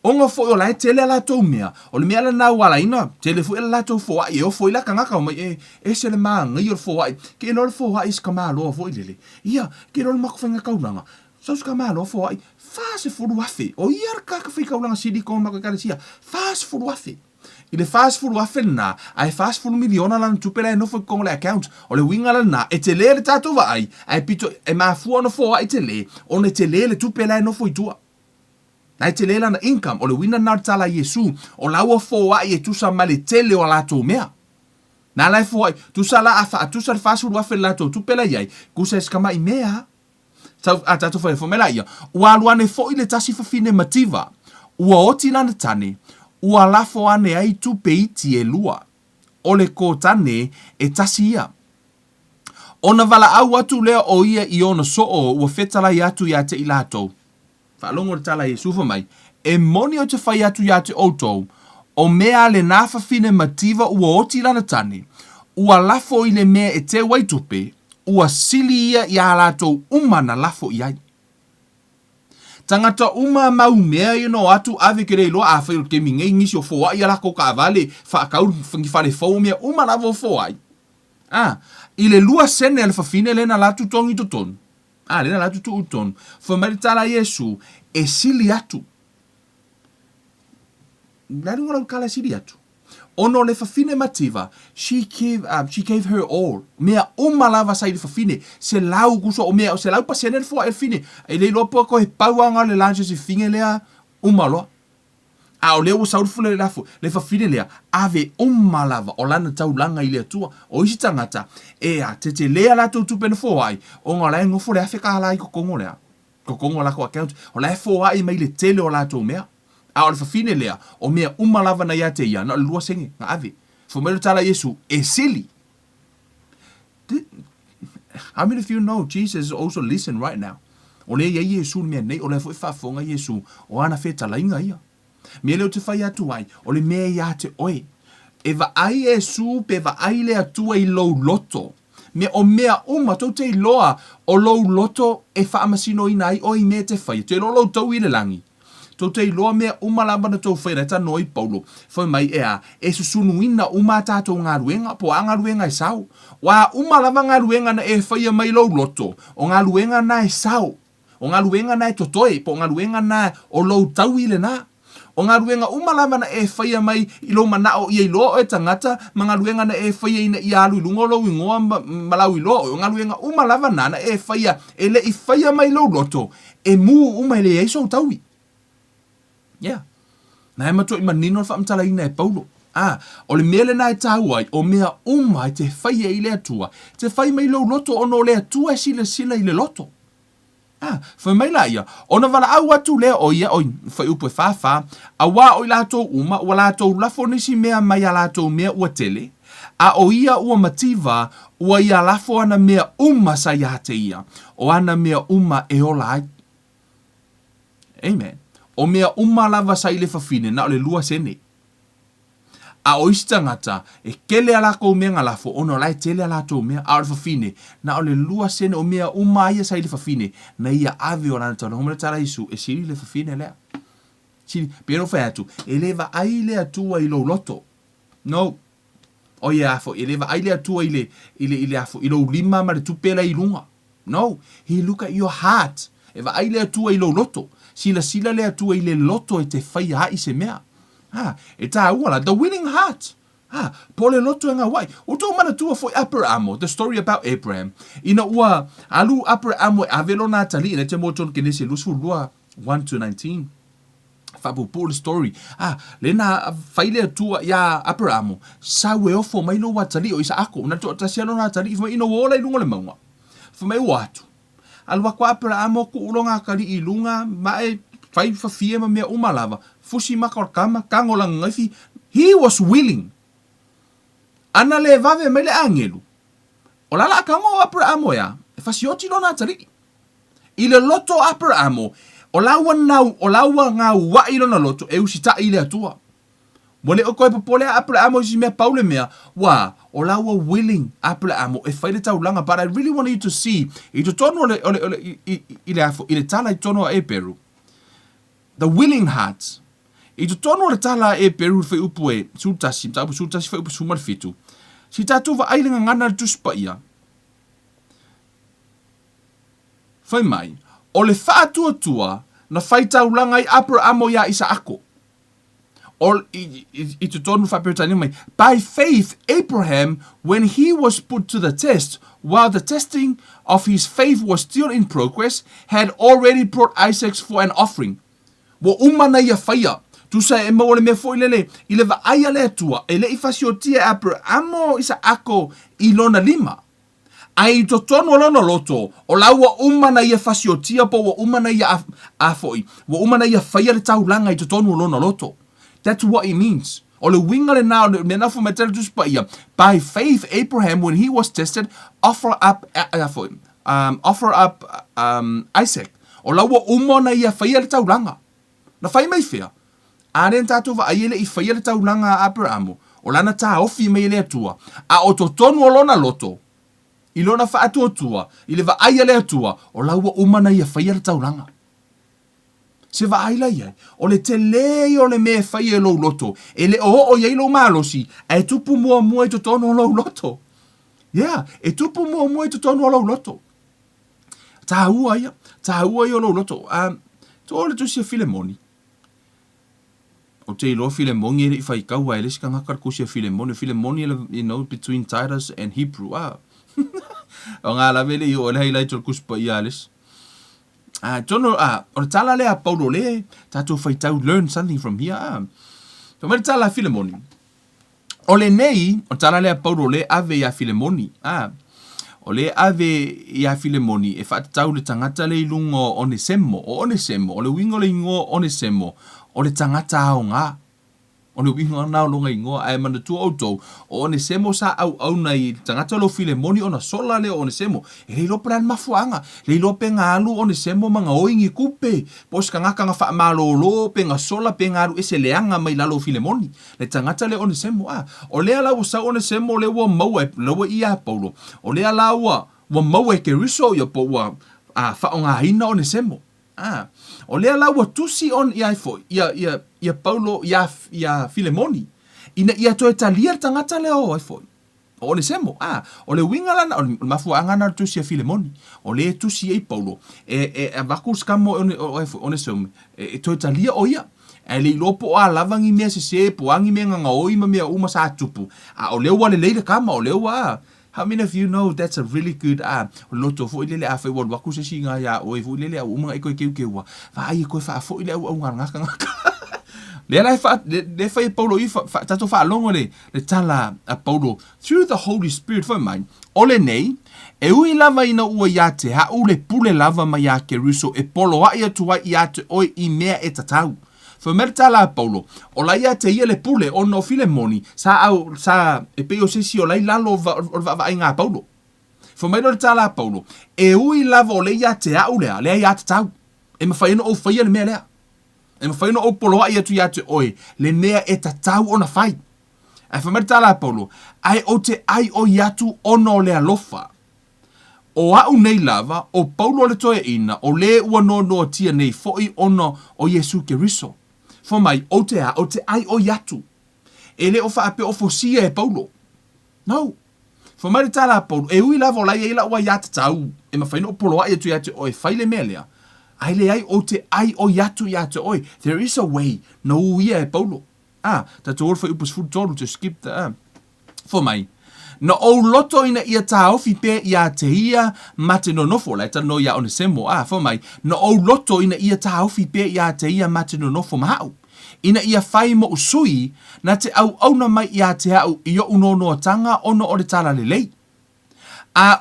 Onga fo o lai tele ala tau mea. O le mea la na wala ina. Tele fo ala tau fo ai. E o fo ila kangaka o mai e se le maa ngai o fo ai. Ke no le fo ai ska maa loa fo ilele. Ia, ke no le mako whenga kaunanga. So ska maa loa fo ai. Fase furu afe. O ia ka whi kaunanga silikon mako karasia. Fase furu afe. I le fast food wafen na, ai fast food miliona lan tupela e no foi kong le account, o le winga lan na, e te le le tatu wa ai pito, e mafua no fo ai te le, o ne te le tupela e no foi tua. Na e te le lan income, o le winga na tala Yesu, o laua fo ai e tusa male tele o lato mea. Na lai fo ai, tusa la afa, tusa le fast food wafen lato tupela iai, kusa eskama i mea. A tatu fo mela ia, ua aluane fo i le tasi fafine mativa, ua oti lana tane, ua lafo ane ai tupe iti e lua. O le kōtane e tasi ia. Ona wala au atu lea o ia i ona soo ua whetala i atu ia te i lātou. Whaalongo le tala Yesu mai. E moni o te whai atu ia te outou. O mea le nāwhawhine mativa ua oti lana tane. Ua lafo i le mea e te waitupe. Ua sili ia i a lātou umana lafo i ai. Tangata uma mau mea i no atu ave kere loa a whail ke mi ngai ngisi o fōa i alako ka avale whaakau whangi whare fau mea uma lavo fōa ai. I le lua sene ale whawhine lena latu tongi to tonu. Lena latu tu utonu. Whamaritala Yesu e sili atu. Laru ngala kala sili atu. Ono le whawhine mativa, she gave her all. Mea uma lava sai le whawhine, se lau kuso o mea, se lau pa sene le fua e fine. E le lopo ko he pauanga le lanche se finge lea uma loa. O lea ua saurufule le lafo, le whawhine lea, ave uma lava o lana taulanga i lea tua. O isi tangata, te lea la tau tupena fua ai, o ngā lai ngofo lea whika ala i kokongo lea. Kokongo lako account, o lai fua ai mai le tele o la tau mea. O le whawhine lea, o mea umalava na ia te ia, na lua senge, nga ave. Whamero tala Yesu, e sili. How many of you know Jesus is also listening right now? O le ia Yesu mea nei, o le fwoi whafonga Yesu, o ana whetala inga ia. Mea leo te whai atu ai, o le mea ia te oe. E va ai Yesu, pe va ai le atua i lou loto. Mea o mea uma, tau te iloa, o lou loto, e whaamasino ina ai, o i mea te whai. Te lo tau i le langi. Tau te iloa mea umalamba na tau whaira ta noi paulo. Whai mai e susunuina uma tātou ngā ruenga, po a ngā ruenga e sau. Wa umalamba ngā ruenga na e whaia mai lau loto. O ngā ruenga na e sau. O ngā ruenga na e totoe, po ngā ruenga na o lau tau ile na. O ngā ruenga umalamba na e whaia mai ilo manao i iloa o e tangata, ma ngā ruenga na e whaia ina i alu ilungo lau ingoa malau iloa. O ngā ruenga umalamba na e whaia, e le i whaia mai lau loto, e mu uma ele eiso taui. Yeah. Na e mato i manino whaamtala ina e paulo. O le mele na e tau ai, o mea umai te whaia i le atua. Te whai mai lau loto ono le atua e sila i le loto. Whai mai la ia, ona wala au atu lea o ia, oi, whai upo e whawha, a wā oi lato uma, ua lato lafo nisi mea mai a lato mea ua tele, a o ia ua mativa, ua ia lafo ana mea uma sa ia te ia, o ana mea uma e ola ai. Amen. O mea uma lava sa ile whawhine na o le lua sene. A o isi tangata, e kele ala kou mea ngalafo, ono lai tele ala tō mea a o le whawhine, na o le lua sene o mea uma ia sa ile whawhine, na ia ave o lana tōna, homere tara Isu, e siri le whawhine lea. Siri, pero whai atu, e lewa ai lea tua i lo loto. No. O ia afo, e lewa ai lea tua i afo, i lo lima ma le tupela i lunga. No. He look at your heart. E wa ai lea tua i lo loto. Sila lea tua i le loto e te whai hai se mea. E tā uala, the winning heart. Po le loto e ngā wai. O tō mana tua foi Abraham, the story about Abraham. Ina ua alu Abraham e avelo nā tali, ina te moton kene se lusu lua 1-19. Whapupu le story. Le nā whai lea tua ia Abraham. Sa we ofo mai lo wa tali o isa ako. Na tō tasiano nā tali, fuma ino wola i lunga le maunga. Fuma i watu. Alwa kwa Abraham ku ulonga kali i lunga mai fai fafia ma mea umalava fusi makor kama kangola ngafi he was willing ana le vave mai le angelu. O lala kango Abrahamo ya, e fasioti lona tari. I le loto Abrahamo, o laua ngau wa ilo na loto, e usita ile atua. Mole o koe popole Abrahamo si mea paule mea, wa, o laua willing Abrahamo, e whaile tau langa, but I really want you to see, i to tono ile tala i tono e Peru, the willing heart, i to tono le tala e Peru fe upu e, sultasi fe upu sumar fitu, si tatu wa ailinga ngana tuspa ia. Whai mai, o le whaatua na whaitau langa i Abrahamo ia isa ako. By faith, Abraham, when he was put to the test, while the testing of his faith was still in progress, had already brought Isaac for an offering. Wa umana ia whaia, tu sa e maole me fo ilele, ile va aia le atua, ele i fasiotia Abrahamo isa ako I lona lima. Ai to tono lona loto, o laua umana ia fasiotia po wa umana ia afoi, wa umana ia whaia le taulanga I to tono lona loto. That's what it means. By faith, Abraham, when he was tested, offer up Isaac. O laua umana ia whaia le taulanga. Na whai mai whea. Aren tātou wa aiele I whaia le taulanga a Abrahamo. O lana tā ofi mai le atua. A o to tonu o lona loto. I lona wha atua tua. I le wa aiele atua. O laua umana ia whaia le taulanga. Se va aila ia. O le te lei o le me whaia lo loto. E le o iei lo malosi. E tupu mua I to tonu o lo loto. Yeah. E tupu mua I to tonu o lo loto. Tā ua ia o lo loto. To ole tu sia Filemoni. O te ilo Filemoni ele I whai kaua ele sika ngakar ko sia Filemoni. Filemoni ele, between Titus and Hebrew. O ngā la vele I o ele hailai tol kuspa I ales. Tono, o tala le a Paulo le, tātou whai tau learn something from here. So mele tala Filemoni. O le nei, o tala le a Paulo le ave ia Filemoni. O le ave ia Filemoni, e whaatau le tangata le ilungo Onesemo, o le wingo le ingo Onesemo, o le tangata ao ngā. O le wingo nao longa ingo, ai mana tua autou, o Onesemo sa au nei tangata lo Filemoni, ona sola le Onesemo, e le lope lan mafuanga, le lope ngā alu Onesemo manga oingi kupe, pos ka ngaka nga wha malolo, pe ngā sola pe ngā alu ese leanga mai lalo Filemoni, le tangata le Onesemo, o lea lau sa Onesemo le wa maua, laua ia Paulo, o lea lau wa maua ke riso ia po wa whaonga hina Onesemo, o lea lau wa tusi on ia fo, ia Paulo, ia Filemoni. Ina ia toe talia tangata leo ai foi. O Onesemo, o le winga lana, o mafua angana tusi a Filemoni. O le tusi ei Paulo. E vakus kamo Onesemo. E toe talia o ia. E le lopo a lavangi mea se po angi mea nganga oima mea uma sa tupu. O leo wale leile kama, o leo how many of you know that's a really good loto fo ile le a foi wal waku se singa ya o fo ile le uma iko ke wa va ai ko fa fo ile o nganga le lai fa le fa Paulo I fa tato fa longo le tala a Paulo through the Holy Spirit for mine ole nei e ui lava ina ua ia te ha ule pule lava mai a ke ruso e polo a ia tua ia te oi I mea e tatau for mer tala Paulo o la ia te ia le pule o no Filemoni sa e peo sesi o lai lalo va inga Paulo for mer tala Paulo e ui lava o le ia te ha ule le ia tatau e ma fa ino o fa ia le mea lea e ma whaino o poloa ia tu ia te oe, le mea e tatau o na whai. Ai whamari tala Paulo, ai o te ai o iatu ono le alofa. O au nei lava, o Paulo le toe ina, o le ua no tia nei foi ono o Yesu Keriso. Whamai, o te ai o iatu. E le o whaape o fosia e Paulo. No. Whamari tala Paulo, e ui lava o lai e la ua ia tatau, e ma whaino o poloa ia tu ia te oe, whaile mea lea. Ai le ai o te ai o yatu ia te oi. There is a way. No ia e Paulo. Ta te orfa upus full total to skip the for mai. No o loto ina ia ta ofi pe ia te ia mate no nofo. Lai ta no ia Onesemo. For mai. No o loto ina ia ta ofi pe ia te ia mate no nofo mahau. Ina ia whai mo usui na te au na mai ia te au I o uno no tanga ono o le tala le lei.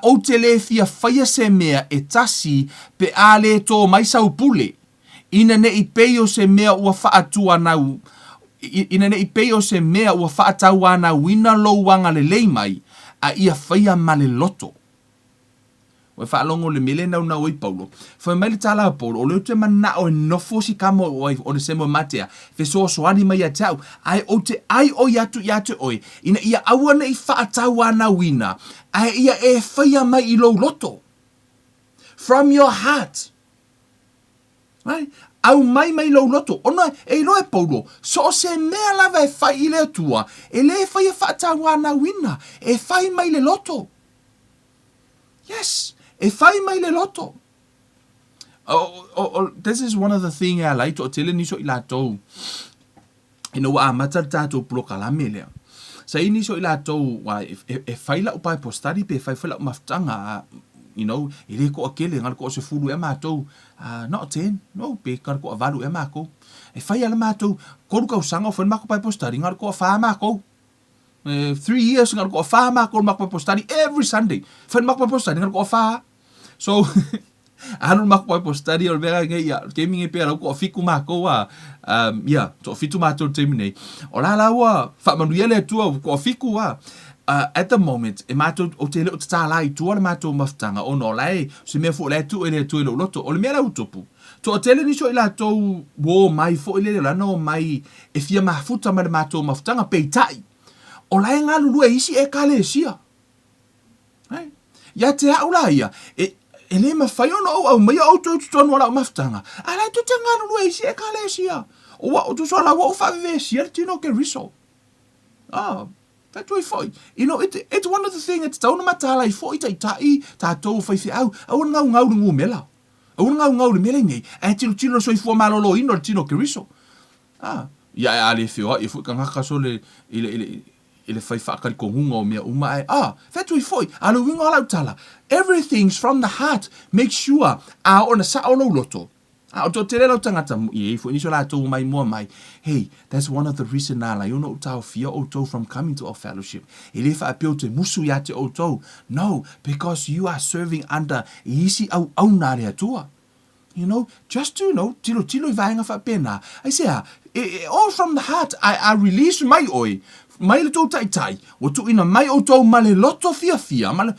O te le fia whaia se mea e tasi pe a le tō mai sau pule. Ina ne I peio se mea ua whaatua nau ina ne i pei o se mea ua whaatau ana wina louanga le lei mai, a ia whaia ma le loto. O whaalongo le mele nau nau i Paulo. Whai mai le tala a Paulo, o leo te mana o e nofo si kamo o le semo matea, fe so soani mai a tau, ai o te ai o yatu oi, ina ia awana i whaatau ana wina, ai ia e whaia mai i lou loto. From your heart. Right? Au mai lou loto. Ona e loe Paulo, so se mea lava e whai i le atua, e le whai e whaatau ana wina, e whai mai le loto. Yes. E whai mai le loto. This is one of the things I like to tell niso i lātou. Ina wa amata tātou pulokalame lea. Sa i niso i lātou, e whai la upai postari pe whai la maftanga, i le ko akele, ngar ko se fulu e mātou, not 10, no, pe kar ko avalu e mākou. E whai ala mātou, koru kau sanga o whan mako pai postari, ngar ko a wha mākou. 3 years, ngar ko a wha mākou mako pai postari, every Sunday. Whan mako pai postari, ngar ko a wha. So, anu mako pai postari o vera ngai ya gaming e pera ko fiku mako so fitu mato te mine. O la wa fa manuia le tua ko fiku at the moment e mato o te le o tala i tua le mato maftanga o no lai se me fo le tu e le tu le loto o le mera utopu. To o tele ni so ila to wo mai fo ile la no mai e fia mafuta ma le mato maftanga peitai. O lai nga lulu e isi e kale sia. Right? Ya te aula ia e le mawhai ono au mai au tau tutonu ala o maftanga. Ala tu te nganu lua isi e kale sia. O wa o tu so ala wa o whawe sia tino ke riso. That way foi. It's one of the things, it's tauna matala I foi tai tātou whai whi au. Au ngau ngu mela. Au ngau le mela nei. E tino so I fua malolo ino tino ke riso. Ia ale whio, I fui kangaka so le ele fai whaakari ko hunga o mea uma ai. Whetui foi, alo wingo alau tala. Everything's from the heart. Make sure, ona sa o loto. O to te relo tangata i fo iniso la tō mai mua mai. Hey, that's one of the reason ala you know tau fia o tō from coming to our fellowship. Ele wha apeo te musu ia te o tō. No, because you are serving under isi au nā rea tua. Just to tilo I vaenga wha pena. I say, all from the heart, I release mai oi. Mai le tō tai, o tu ina mai o tō male loto fia. Yeah, man,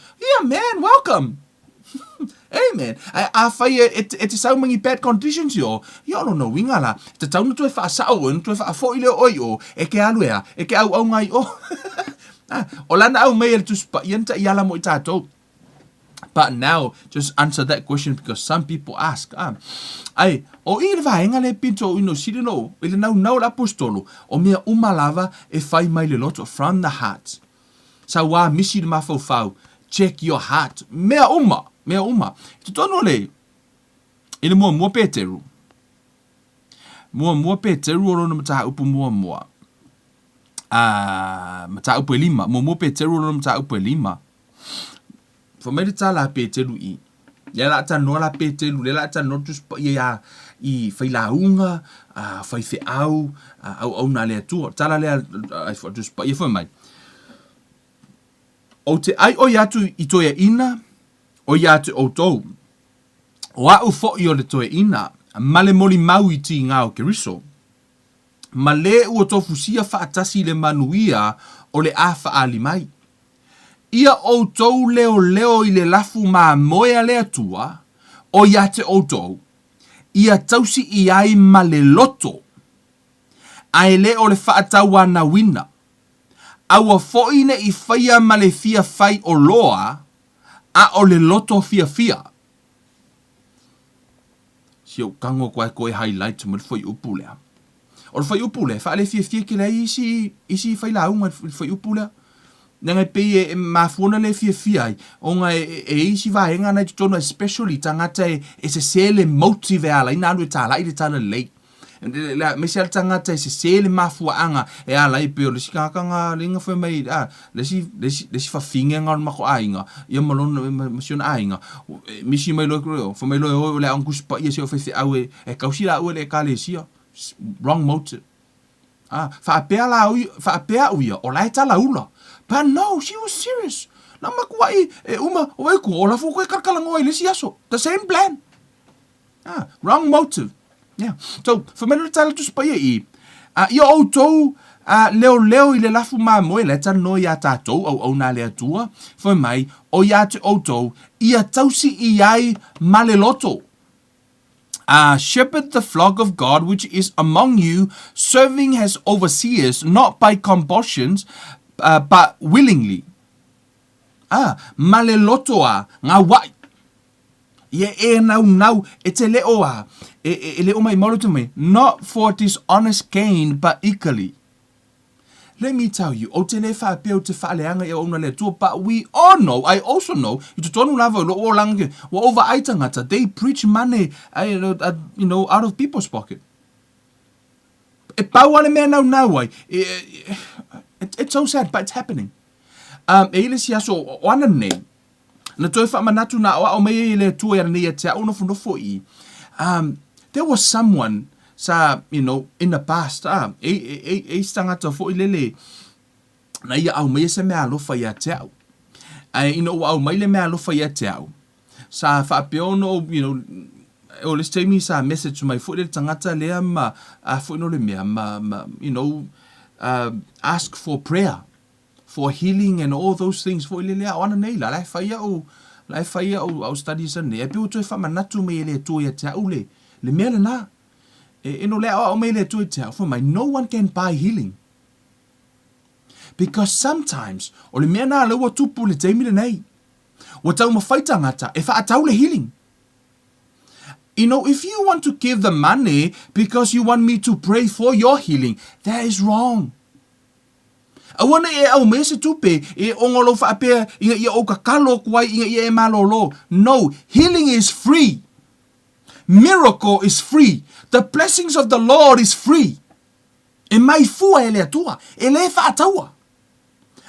welcome. Amen. A whai e te saumangi bad conditions yo no winga la. Te tauna tu e wha sao o, tu e wha fo ile oi o, e ke alu ea, e ke au ngai o. O lana au mei ele tu spa, ienta I ala mo I tātou. But now, just answer that question because some people ask, o I le vaenga le pinto ino sirino, ile nau la apostolo, o mea umalava e whai mai le loto from the heart. Sa wa misi le mafau, check your heart. Mea uma. Te tono le, ile mua Peteru. Mua Peteru o rono mata upu mua. Mata upu lima. Mua Peteru o rono mata upu lima. Fo me ta la Peteru I. Le la ta no la Peteru, le la ta no tu spa I fai la unga, fai fe au na le tu. Ta la le ai fo tu spa I fo mai. O te ai o yatu I toia ina, o yatu o tou. O au fo I o le toia ina, male moli mau I ti ngā o ke riso. Ma le ua tofu sia whaatasi le manuia o le a whaali mai. Ia o tou leo I le lafu ma moea le atua, o yate o tou. Ia tausi I ai ma le loto. Ai le o le whaataua na wina. Aua foine I whaia ma le fia whai o loa, a o le loto fia. Sio kango koe highlight mo le whai upulea. O le whai upulea, wha le fia ke le isi whai la unga le whai upulea. Nanga pe e mafuona le fia ai. O nga isi vaenga na tono especially tangata e se sele motive ala. Ina alu e tala, I le tala lei. Me se tangata e se sele mafuanga e ala I pe o le sikakanga linga whai mai. Le si whawhinga ngā mako ainga. Ia malona masiona ainga. Misi mai loe kreo. Wha mai loe o le angus pa ia se o whaithi au e kausira au le kale sia. Wrong motive. Whaapea uia o lai tala ula. But no, she was serious. Na makuai uma o ku ola fu ko karkalango ile si aso. The same plan. Wrong motive. Yeah. So, for me to tell to spy Ia o tou, leo I le lafu mamoe le tano ia tātou au nā lea tua. Whai mai, o ia te o tou, ia tausi I ai male loto. Shepherd the flock of God which is among you, serving as overseers, not by compulsions, but willingly. Male loto ngā wai. Ia nau, e te leo e leo mai mauro te mai, not for dishonest gain, but equally. Let me tell you, o te le whapeo te whaaleanga e ona le tua, but we all know, I also know, I te tonu lava o loo lange, wa over aitangata, they preach money, out of people's pocket. E pau ale mea nau ai, it's so sad, but it's happening. E ile si aso o ana nei, na toi whamanatu na o mea I le tua ia nei te au nofo I. There was someone, in the past, e stangata fo I lele, na ia au mea se mea alofa ia te au. Au mai le mea alofa ia te au. Sa whapeono, o let's take me sa message mai fo le tangata lea fo ino le mea, ask for prayer, for healing and all those things, fo I lele au ana nei, lai whaia au studies ane, e pio toi whamanatu me le tua ia te au le mea le nā. No one can buy healing. Because sometimes, o le mea nā lewa tupu le teimi le nei, wa tau mawhaitangata, e whaatau le healing. If you want to give the money because you want me to pray for your healing, that is wrong. Awana e au mea se tupe, e ongolo whaapea, inga ia o kakalo kuai, inga ia e malolo. No, healing is free. Miracle is free. The blessings of the Lord is free. E mai fua e lea tua. E le whaataua.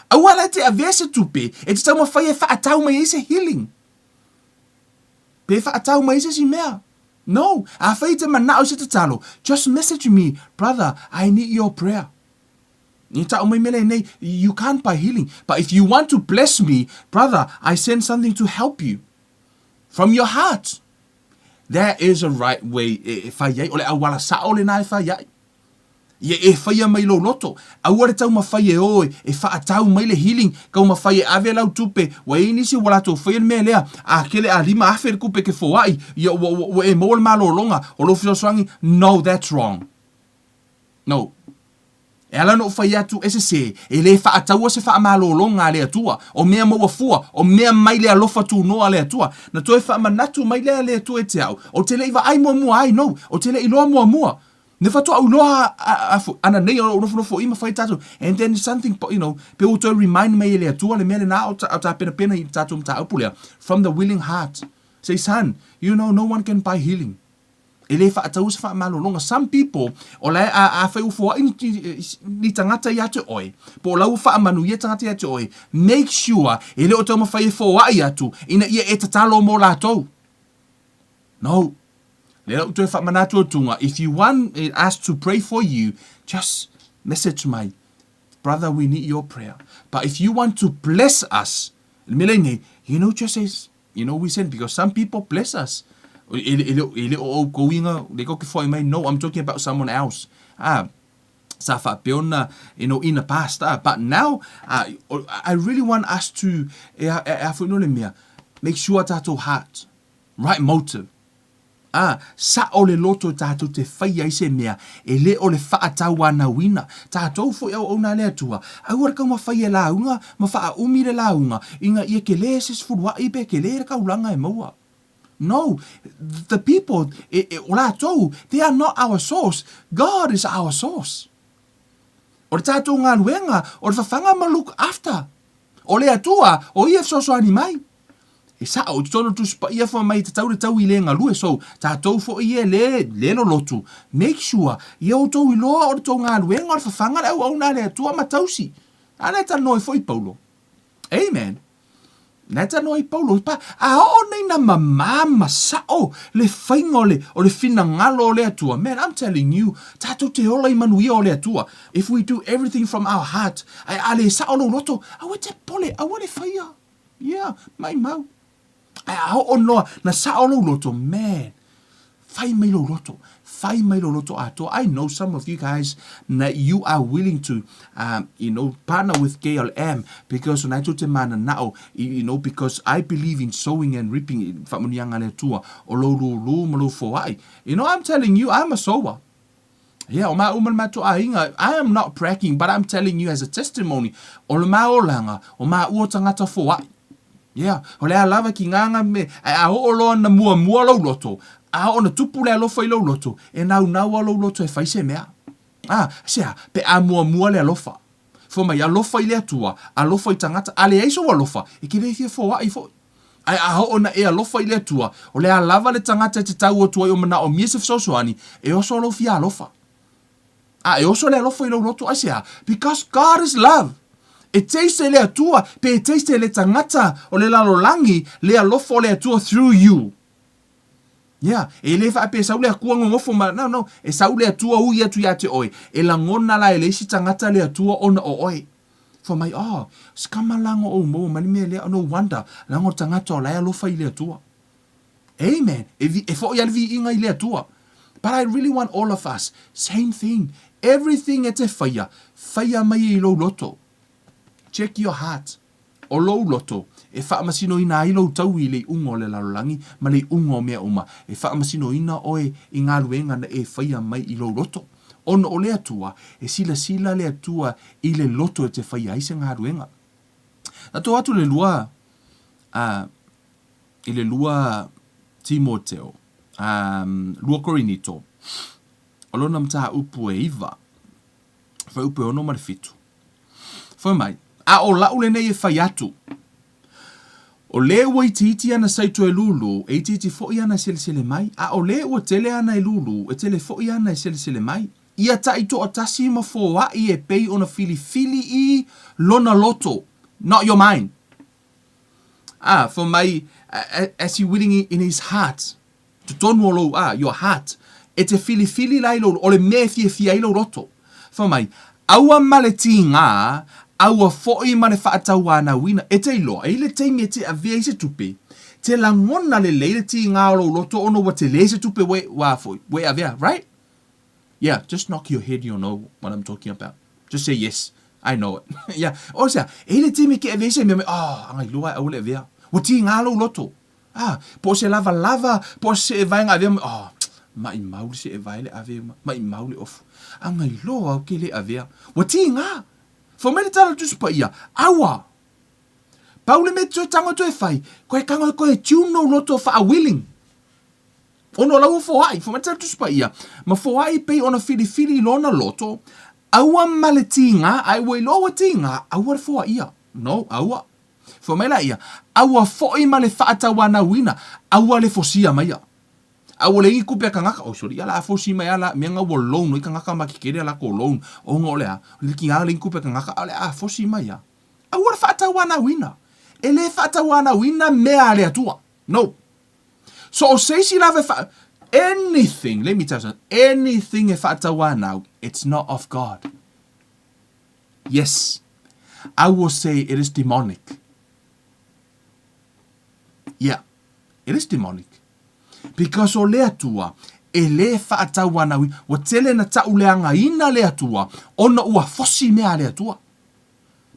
Awala te avese tupe. E te tau mawhai e whaatau mai ese healing. Pe whaatau mai ese si mea. No. A whai te manao se te talo. Just message me. Brother, I need your prayer. Ni tau mai mele nei. You can't buy healing. But if you want to bless me, brother, I send something to help you. From your heart. There is a right way e whaiai. Ole awala sa ole nai whaiai. Ia e whaia mai lo loto. Aware tau ma whaia oe. E whaatau mai le healing. Kau ma whaia ave lau tupe. Wa inisi wala tō whaia mea lea. A kele a lima awhere kupe ke whawai. Ia wa e mole malo longa. O lo whio swangi. No, that's wrong. No. E ala no whai atu ese se, e le whaataua se whaamalolonga le atua, o mea maua fua, o mea mai le alofa tu noa le atua, na toe whaamanatu mai le atua e te au, o te le iwa ai mua ai no, o te le iloa mua. Ne whatua au loa ana nei o nofo ima whai tatu, and then something, pe o toi remind mai le atua, le mea le na o ta pena I tatu mta upulea, from the willing heart. Say, son, no one can buy healing. E le whaatau se whaamalolonga. Some people, o lai a whai ufua ni tangata ia te oe. Po lau whaamanu ia tangata ia te oe. Make sure, e le o tau mawhai e whawai atu, ina ia e tatalo mo lātou. No. Le lau tau whaamanatu o tunga. If you want us to pray for you, just message my brother, we need your prayer. But if you want to bless us, just say, we send, because some people bless us. No, I'm talking about someone else. Sa whapeona, in the past. But now, I really want us to make sure tātou heart, right motive. Sa o le loto tātou te whai ai se mea, e le o le whaatau ana wina. Tātou fo au na lea tua. Aura kau ma whai e launga, ma wha umi le launga. Inga ia ke le ses furua ipe ke le kau langa e maua. No, the people, they are not our source. God is our source. O le tātou ngā luenga, o le whawhanga ma look after. O le atua, o ia so ani mai. E sa o tono tu spa ia fa mai te tau I le ngā lue, so tātou fo ia le lo lotu. Make sure, ia o tau I loa o le tau ngā luenga, o le whawhanga au nā le atua matausi. Ana ta noi fo I Paulo. Amen. Nata no I Paulo pa o nei na mama sao le fainga o le fina ngalo le atua. Man, I'm telling you, tato te ola I manui o le atua. If we do everything from our heart, ai ale sao lo loto, awe te pole, awe le faia. Yeah, mai mau. Ai o noa na sao lo loto, man. Fai mai lo loto. fai mai lo loto ato. I know some of you guys that you are willing to, partner with KLM because when I told mana nao, because I believe in sowing and reaping. Famunianga le tua o lo lu malo foai. I'm telling you, I'm a sower. Yeah, o ma uman mato ainga. I am not bragging, but I'm telling you as a testimony. O le maolanga, o ma ua tangata foai. Yeah, o le lava ki nganga me a o lo na mua lo loto. A o na tupu le alofa I lo loto. E nau lo loto e faise mea. Sea, pe a mua le alofa. Fo mai alofa I le atua, alofa I tangata, ale eiso alofa. E ki le fia foai fo. Ai a o na e alofa I le atua. O le lava le tangata te tau o tua o mana o miesef sosoani. E oso lo fia alofa. E oso le alofa I lo loto asea. Because God is love. E teise le atua, pe e teise le tangata o le lalolangi, le alofa o le atua through you. Yeah, e le fa pe saule akua ngofo ma no, e saule atua u ia tu ia te oi. E la ngona la ele si tangata le atua ona o oi. For my skama lango o mo mani me le no wonder lango tangata o la alofa I le atua. Amen. E fo ia vi inga I le atua. But I really want all of us, same thing. Everything e te faya mai I lo loto. Check your heart. O lo loto. E whaamasino ina I lo tau I le ungo le larolangi, ma le ungo mea uma. E whaamasino ina oe I ngā ruenga na e whaia mai I lo loto. Ono o le atua, e sila le atua I le loto e te whaia I se ngā ruenga. Ato atu le lua, I le lua Timoteo, lua Korinito. O lona mtaha upu e iwa. Wha upu e ono marifitu. Wha mai, a o lau le nei e whai atu. O le ua I titi ana saito e lulu, e titi fo I ana sele mai. A o le ua tele ana e lulu, e tele fo I ana e sele mai. Ia taito o tasi ma fo wa I e pei ona fili I lona loto. Not your mind. For my, as he willing in his heart, to tonu lo, your heart. E te fili lai lo, o le me fia lo loto. For my, aua maleti ngā, aua fo'i mane whaatau ana wina, e te iloa, e le teimi e te avea I se tupe, te langona le leile ti ngā lo loto ono wa te le se tupe we avea, right? Yeah, just knock your head, you know what I'm talking about. Just say yes, I know it. Yeah, o sea, e le teimi ke avea se me, angai lua au le avea, wa ti ngā lo loto. Po se lava, po se vai ngā avea, mai mauli se e vai le avea, mai mauli ofu. Angai loa au ke le avea, wa ti ngā. Fo mele tala tusu pa ia, awa. Paule me tue tango tue fai, koe kango koe tuno loto fa a willing. Ono lau fo ai, fo mele tala tusu pa ia, ma fo ai pei ona fili lona loto, awa male tinga, ai wei loa tinga, awa fo a ia. No, awa. Fo mele ia, awa fo I male faata wana wina, awa le fosia maia. Awa le I kupe kangaka, sorry, ala a fosi mai ala, mea ngā wa loan, I kangaka makikere ala ko loan, o ngā olea, liki ngā le I kupe kangaka, ale a fosi mai a. Awa le whaata wana wina. E le whaata wana wina mea ale atua. No. So o seisi lave anything, let me tell you something, anything e whaata wana, it's not of God. Yes, I will say it is demonic. Yeah, it is demonic. Because o le atua, e le whaatau ana wi, wa tele na tau leanga ina le atua, ona ua fosi mea le atua.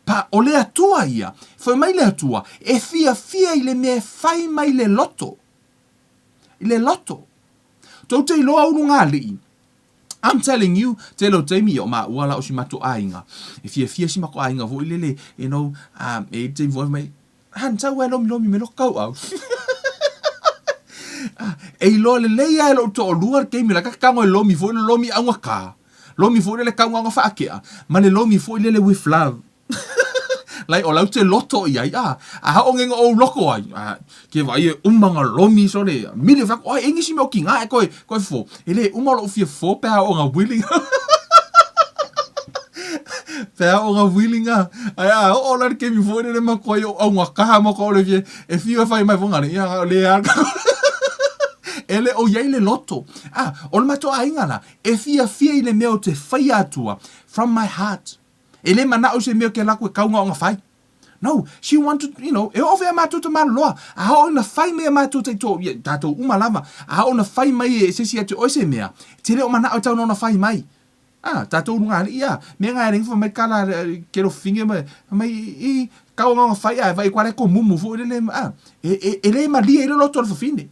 Pa o le atua ia, whai mai le atua, e fia I le mea whai mai le loto. I le loto. Tau te iloa unu ngā lii. I'm telling you, te lo te mi o ma uala o si mato ainga. E fia si mako ainga, vo ilele, e te vo mai, han tau e lomi me lo kau au. E ilo le leia e lo to luar ke mi la kango e lomi fo lomi anga ka. Lomi fo le kango anga fa ke. Ma le lomi fo le with love. Lai o lau te loto ia a ha ongenga o loko ai. Ke vai e umanga lomi so le mili fa o engi si mo kinga e koi fo. Ele umalo fia fo pe o nga willing. Pe o nga willing a. Ai o la ke mi fo le ma koi o nga ka mo ko le e fia fa mai fo nga ia le a. Ele o iai le loto. O le mato a ingana. E fia I le meo te whai atua. From my heart. Ele mana o se meo ke lako e kaunga o ngā whai. No, she want to, e ofe mātou te maloloa. A hao na whai mea mātou te tō, tātou umalava. A hao na whai mai e sesi atu oise mea. Te leo mana o tau no na whai mai. Tātou runga ali, mea ngai ringi mai kala kero whinge mai I kau ngā whai vai kwa reko mumu fo ele e le ma lia ele loto alfa fine.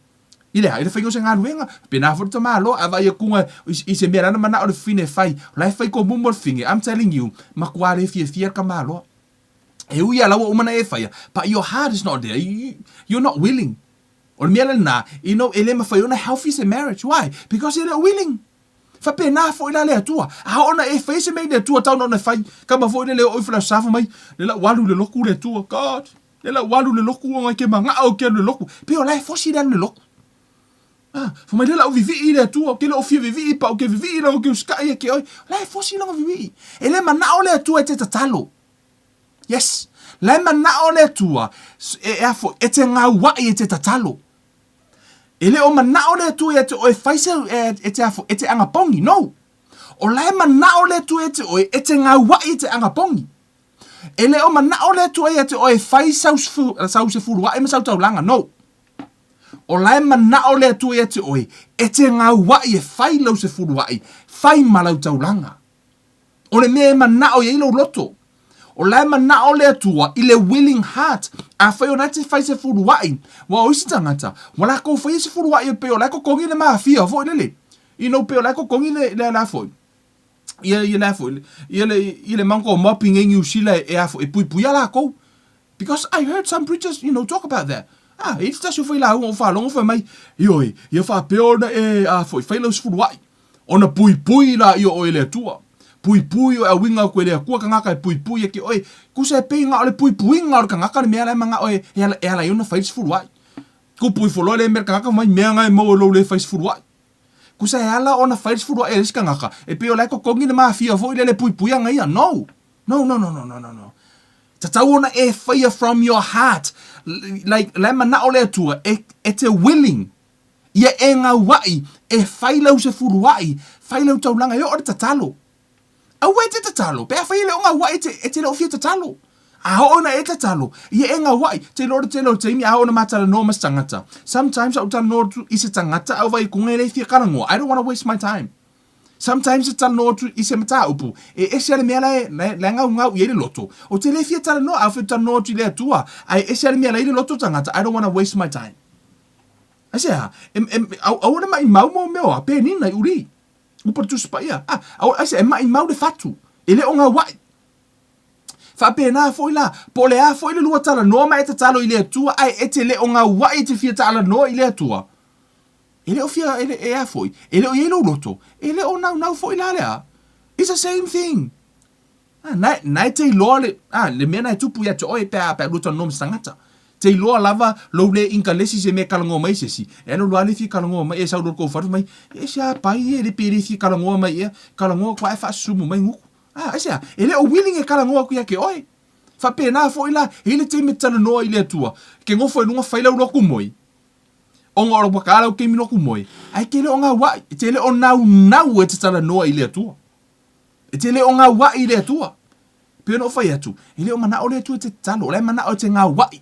Ile ha, ile whaingo se ngā ruenga, pena fo ta malo, a vai e kunga I se mea rana mana o le fine whai, lai whai ko mumu al whinge, I'm telling you, makua le fia ka malo. E ui ala wa umana e whaia, but your heart is not there, you're not willing. O le mea le nā, ele ma whai ona healthy se marriage, why? Because ele willing. Fape na fo ila le atua. A ona e face me le atua tau na fai. Kama fo ile le o fla safu mai. Le la walu le loku le atua. God. Le la walu le loku nga ke manga o ke le loku. Pe o lai fo si le loku. Fo mai le la o vivi le atua. Ke le o fi vivi pa o ke vivi la o ke ska e ke oi. Lai fo si la o vivi. Ele mana o le atua e te tatalo. Yes. Lai mana o le atua e afo e te ngā wai e te tatalo. Ele o manao le tu e te o e faise e te anga pongi, no. O lai manao le tu e te o e te ngā wai te anga pongi. Ele o manao le tu e te o e fai sau se furu wa e masau tau langa, no. O lai manao le tu e te o e te ngā wai e fai lau se furu wa e fai malau tau langa. O le mea manao e ilo loto. O lai mana o le atua I le willing heart a whai o nai te whai se furu wai wa oisi tangata wa la kou whai se furu wai o peo lai ko kongi le maa fia fo lele peo lai ko kongi le la fo ia la fo ia le manko mopping ngi usila e afo e pui pui ala kou because I heard some preachers talk about that it's just you whai la o wha longo whai mai ioi ia wha peo na e afo I whai lau se furu wai ona pui pui la I o le atua pui pui o winga ko le ko kanga ka pui pui ki oi ku se pe nga le pui pui nga o kanga ka me ala manga oi e ala yuna face full white ku pui folo le mer kanga ka mai me nga mo lo le face full white ku se ala ona face full white e kanga ka e pe o la ko kongi le mafia fo le pui pui nga ia no tata ona e fire from your heart like le mana o le tua e te willing ia e nga wai e faila se full white faila tau langa yo o tatalo Awe te tatalo, pe awhai le o ngā wai te leo fia tatalo. A hoona e tatalo, ia e ngā wai, te loro te imi a hoona matara no mas tangata. Sometimes au tala no tu I se tangata au vai kunga le fia karangoa. I don't want to waste my time. Sometimes te tala no tu I se mata upu. E se ale mea le ngau I le loto. O te le fia tala no, au fia tala no tu le atua. Ai e se ale mea le loto tangata. I don't want to waste my time. Asea, au ona mai mau meo a pe nina I uri. Upa tu spaia. Ase e mai mau le fatu. Ele o ngā wai. Whapena foi la. Po le a foi le lua tala noa mai te talo I le atua. Ai e te le o ngā wai te fia tala noa I le atua. Ele o fia ele e a foi. Ele o yelo loto. Ele o nau foi la lea. It's the same thing. Nai te loa le. Le mea nai tupu ia te oe pe luta nom sangata. Te loa lava lo le inka lesi se me kalangoa mai se si. E no loa le fi kalangoa mai e sau lor kou whatu mai. E se a pai e le pere fi kalangoa mai e. Kalangoa kwa e wha sumu mai nguku. E se a. E le o willing e kalangoa kuia ke oe. Wha pēnā fo ila. E le te me tana noa I le atua. Ke ngofo e nunga whailau roku moi. O ngā ora wakalau ke mi roku moi. Ai ke le o ngā wai. Te le o nau e te tana noa I le atua. E te le o ngā wai I le atua. Pēo no whai atu. E le o mana o le atua te talo. Le mana o te ngā wai.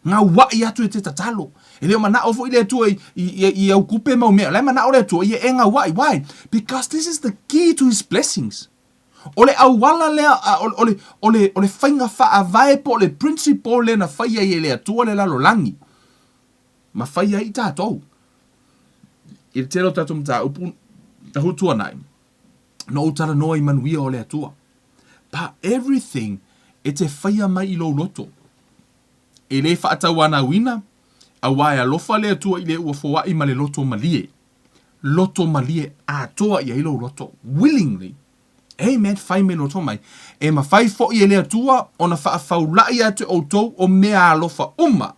Ngā wai atu e te tatalo. E leo mana o fo I le atua I au kupe mau mea. Lai mana o le atua I e ngā wai. Why? Because this is the key to his blessings. Ole au wala lea, ole whainga wha vai po le principle le na whaia I le atua le lalo langi. Ma whaia I tātou. I te tero tātou mta upu na hutua nai. No utara noa I manuia o le atua. But everything e te whaia mai I lo loto. E le whaatau ana wina, a wai a lofa le atua I le ua fōa I ma le loto malie. Loto malie a toa I ailo loto. Willingly. Amen, whai me loto mai. E ma whai fo I le atua, o na whaafau ate o tou o mea a lofa uma.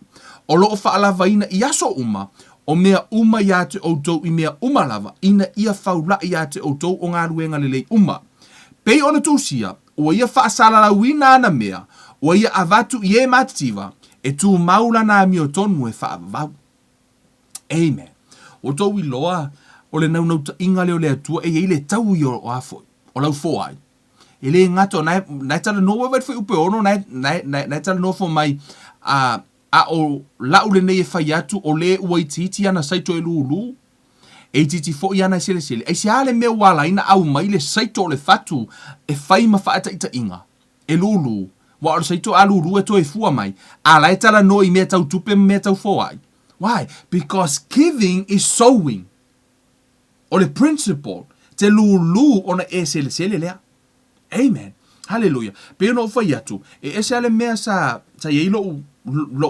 O loo whaalawa ina I aso uma. O mea uma I ate o tou I mea uma lava. Ina ia whaulai ate o tou o ngā ruenga lelei uma. Pei ona tūsia, o ia whaasala wina ana mea. O ia avatu I e matitiva. E tu maula na mi o tonu e whaavau. Amen. O tau I loa, o le nau ta inga leo le atua, e le tau I o afoi, o lau fōai. ele ngato nai tala no wa foi upe ono nai tala no fo mai a o la ule nei fai atu o le ua titi ana saito e lulu e titi fo iana sele e se ale me wala ina au mai le saito le fatu e fai ma faata ita inga e lulu wa o saito a lulu e to e fua mai a la tala no I me tau tupe me tau fo ai. Why? Because giving is sowing. O le principle te lulu ona e sele lea. Amen. Hallelujah. Pe no fai atu. E ese ale mea sa ye lo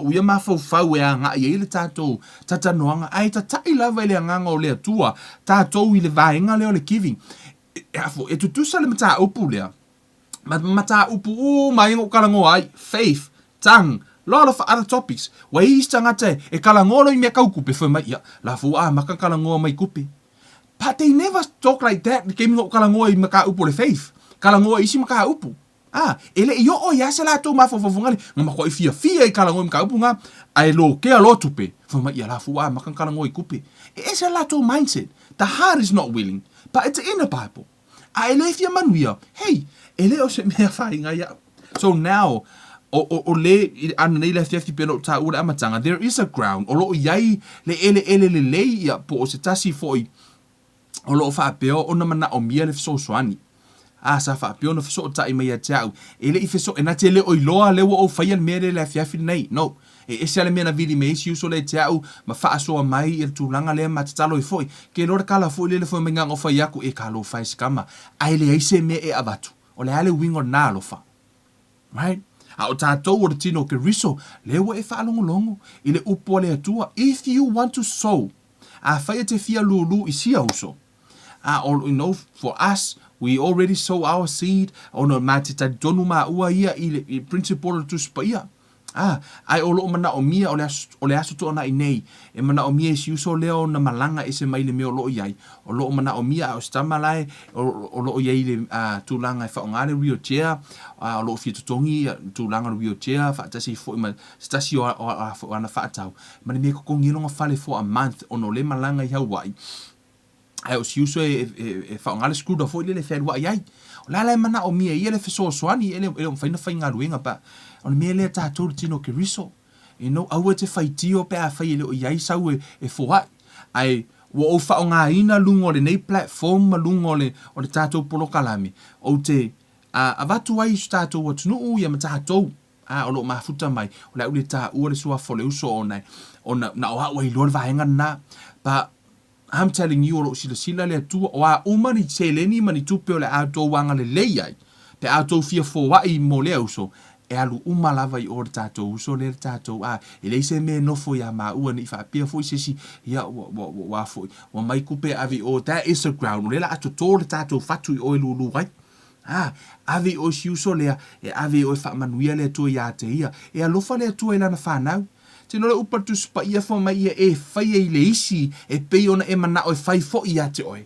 uia mafau e anga ye le tatou tatanoanga ai tatai lava I le anganga o le atua tatou I le vaenga le o le giving. E tutusa le mata upu lea. Mata upu mai ngo kalango ai faith tang lot of other topics. Wa istangata e kalangolo I me kaukupe foi mai ia la fu maka kalango mai kupe. But they never talk like that. Ke mi ngo kalango I maka upu le faith. Kalango isi maka upu. Ele yo o ya sala to ma fofongali ngama ko fia I kalango I maka upu nga ai lo ke alo tupe. Foi mai ia la fu maka kalango I kupe. E sala to mindset. The heart is not willing, but it's in the Bible. Ele fia manuia. Hey, ele o se mea fai nga ia. So now o le ana nei le fiafi peno ta ura amatanga there is a ground o lo iai le ele ia po o se tasi foi o lo fa peo o na mana o mia le so swani sa fa peo no so ta I mai tau ele I so ena tele o iloa le o fa ia mere le fiafi nei no e se ale mena vidi me si so le tau ma fa so mai il tulanga le matatalo I foi ke lo kala foi le foi menga o fa yaku e kalo fa skama ai le ise me e avatu o le ale wingo na lo fa right. A o tātou o tino ke riso, lewa e whaalongolongo, I le upo le atua, if you want to sow, a whaia te fia lulu I sia uso. You know, for us, we already sow our seed, o no mā te donu mā ua ia I principle tu spaia. Ai o loo mana o mia o le aso to ona I nei, e mana o mia si uso leo na malanga e se mai le meo loo iai, o loo mana o mia o stamalai, o loo iai le tūlanga e whaongare Rio Chea, o loo fia tutongi tūlanga Rio Chea, whaatasi fo ima stasi o ana whaatau, mani mea kokongilonga whale for a month, o no le malanga I Hawaii, ai o si uso e whaongare skruda fo I le whaerua iai, o lala e mana o mia I ele wheso soani, ele whaina whainga ruenga pa, o le mele tātou tino ke riso. You know, aua te whaitio pe a whai ele o iai sau e foai. Ai, wa o whao ngā ina lungo le nei platform ma lungo le o le tātou polo kalame. O te, a watu ai su tātou watunu u ia ma tātou. O lo mafuta mai. O le au le tā ua le sua fole uso o nei. O na o hawa I lor vahenga na. But I'm telling you, o lo sila le atua, o a umani te leni mani tupe o le auto wanga le leiai. Pe auto fia foai mo le uso. E alu umalava I ora tātou uso le tātou e leise me nofo ia ma ua ni whaapia fo I sesi ia wa fo wa mai kupe avi o that is a ground le la ato tō le tātou fatu I oe lulu wai avi o si uso lea e avi o e whaamanuia le atua ia te ia e alofa le atua I lana whanau te no le upa tu spa ia fo mai ia e whai I le isi e pei ona e mana o e whai fo ia te oe.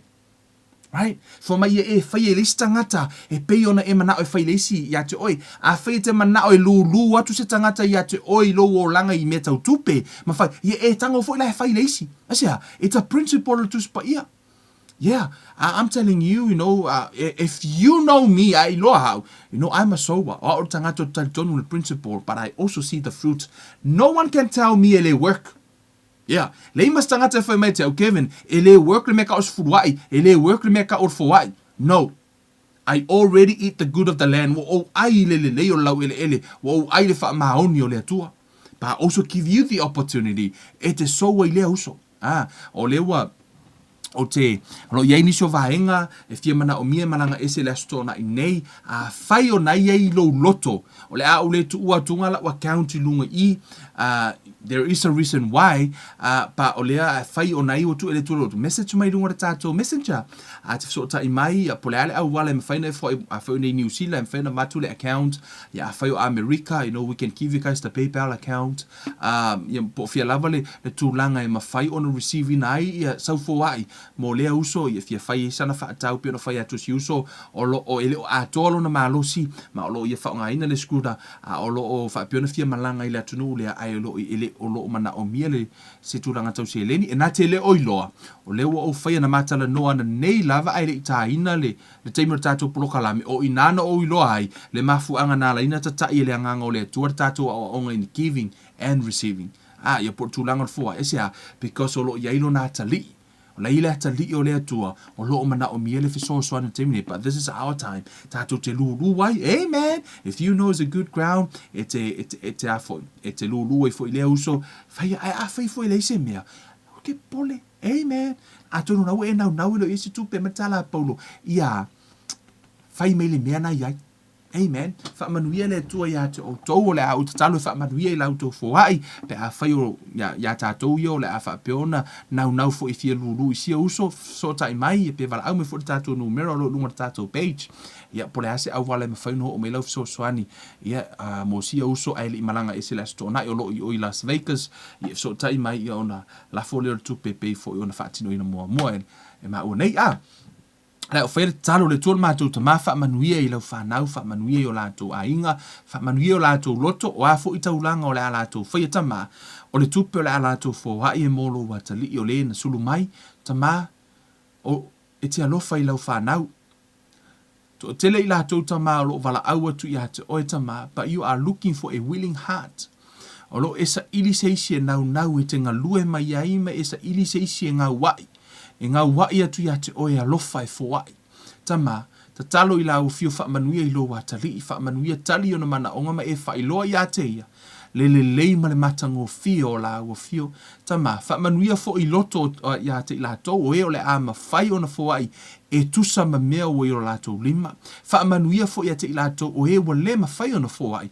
Right? For mai e whai e lisi tangata, e pei ona e mana o e whai lisi ia te oi. A whai te mana o e lulu atu se tangata ia te oi lo o langa I me tau tupe. Ma whai, e tango fo I lai whai lisi. Asia, it's a principle to spa ia. Yeah, I'm telling you, you know, if you know me, I know how, you know, I'm a sober. O tangata tonu le principle, but I also see the fruit. No one can tell me ele work. Yeah, le mas tangata foi mai te au Kevin, ele work le meka os furuai, ele work le meka or furuai. No, I already eat the good of the land. Wo ai le o lau ele, wo ai le wha maoni o le atua. But I also give you the opportunity. E te soa I le uso. O lewa, o te, lo iai niso vaenga, e fia mana o mia malanga ese le asto na I nei, a whai o nai ei lo loto. O le a o le tu ua tunga la wa county lunga I, there is a reason why, pa o lea whai o nai o tu ele tu loto. Message mai runga tātou messenger. Te so ta I mai, po le ale au wale me whaina a whai nei New Zealand, me whaina matu le account, a whai o America, you know, we can give you guys the PayPal account. Po fia lava le tūlanga e ma whai o na receiving ai, sau fo ai, mo lea uso, I fia whai sana whaatau pia no whai atu si uso, o ele o atolo na malosi, ma o lo I whaonga ina le skruda, o lo o whaapio na fia malanga I le atunu lea ai o lo I ele o lo mana o mia le se tulanga tau se leni e na te le oiloa o le o fai na matala noa na nei lava ai le itaina le teimur tatou polokalame o inana o iloa ai le mafuanga na la ina tatai le anganga o le tuar tatou o onga in giving and receiving ia por tulanga fo ese because o lo yailo na tali la ile tali o le atua o lo mana o mia le fiso so na temine but this is our time tatou te lulu wai amen if you know is a good ground it's a for it's a lulu e fo ile uso fai a fai fo ile se mea ke pole amen a tonu na we na lo isi tu pe matala paulo ia fai mele mea na ia amen fa manuia le tua ia te o tau le au talo fa manuia la auto fo ai pe a fai o ya tatou yo le a fa peona na fo ifia lulu isi uso so tai mai pe vala au me fo tatou numero lo lunga tatou page ia pole ase au wala me fai no o me lau so swani ia mo sia uso ai le malanga ese la stona o lo i Las Vegas ia so tai mai ia ona la fo le tu pepe fo ona fa tino ina mo e ma o nei la oferta talo le tol matou te mafa manuia I lau whanau fa manuia o latou ainga fa manuia o latou loto o afo I taulanga o le a latou whaia tama o le tupe o le a latou fo hai e molo wa tali o le na sulu mai tama o e te alofa I lau whanau to tele I latou tama o lo vala aua tu ia te oe tama but you are looking for a willing heart o lo esa ili seisi e nau e te ngalue mai aima esa ili seisi e ngau wai e ngā wai atu ia te oe alofa e fo wai. Tama, ta talo I la ufio wha manuia I lo wa tali, wha manuia tali o na mana onga ma e wha I loa ia te ia. Le ma le matango fio o la ufio. Tama, wha manuia fo I loto ia te I la tau o e o le ama whai o na fo wai e tusa ma mea o I o la tau lima. Wha manuia fo ia te I la tau o e wa le ma whai o na fo wai.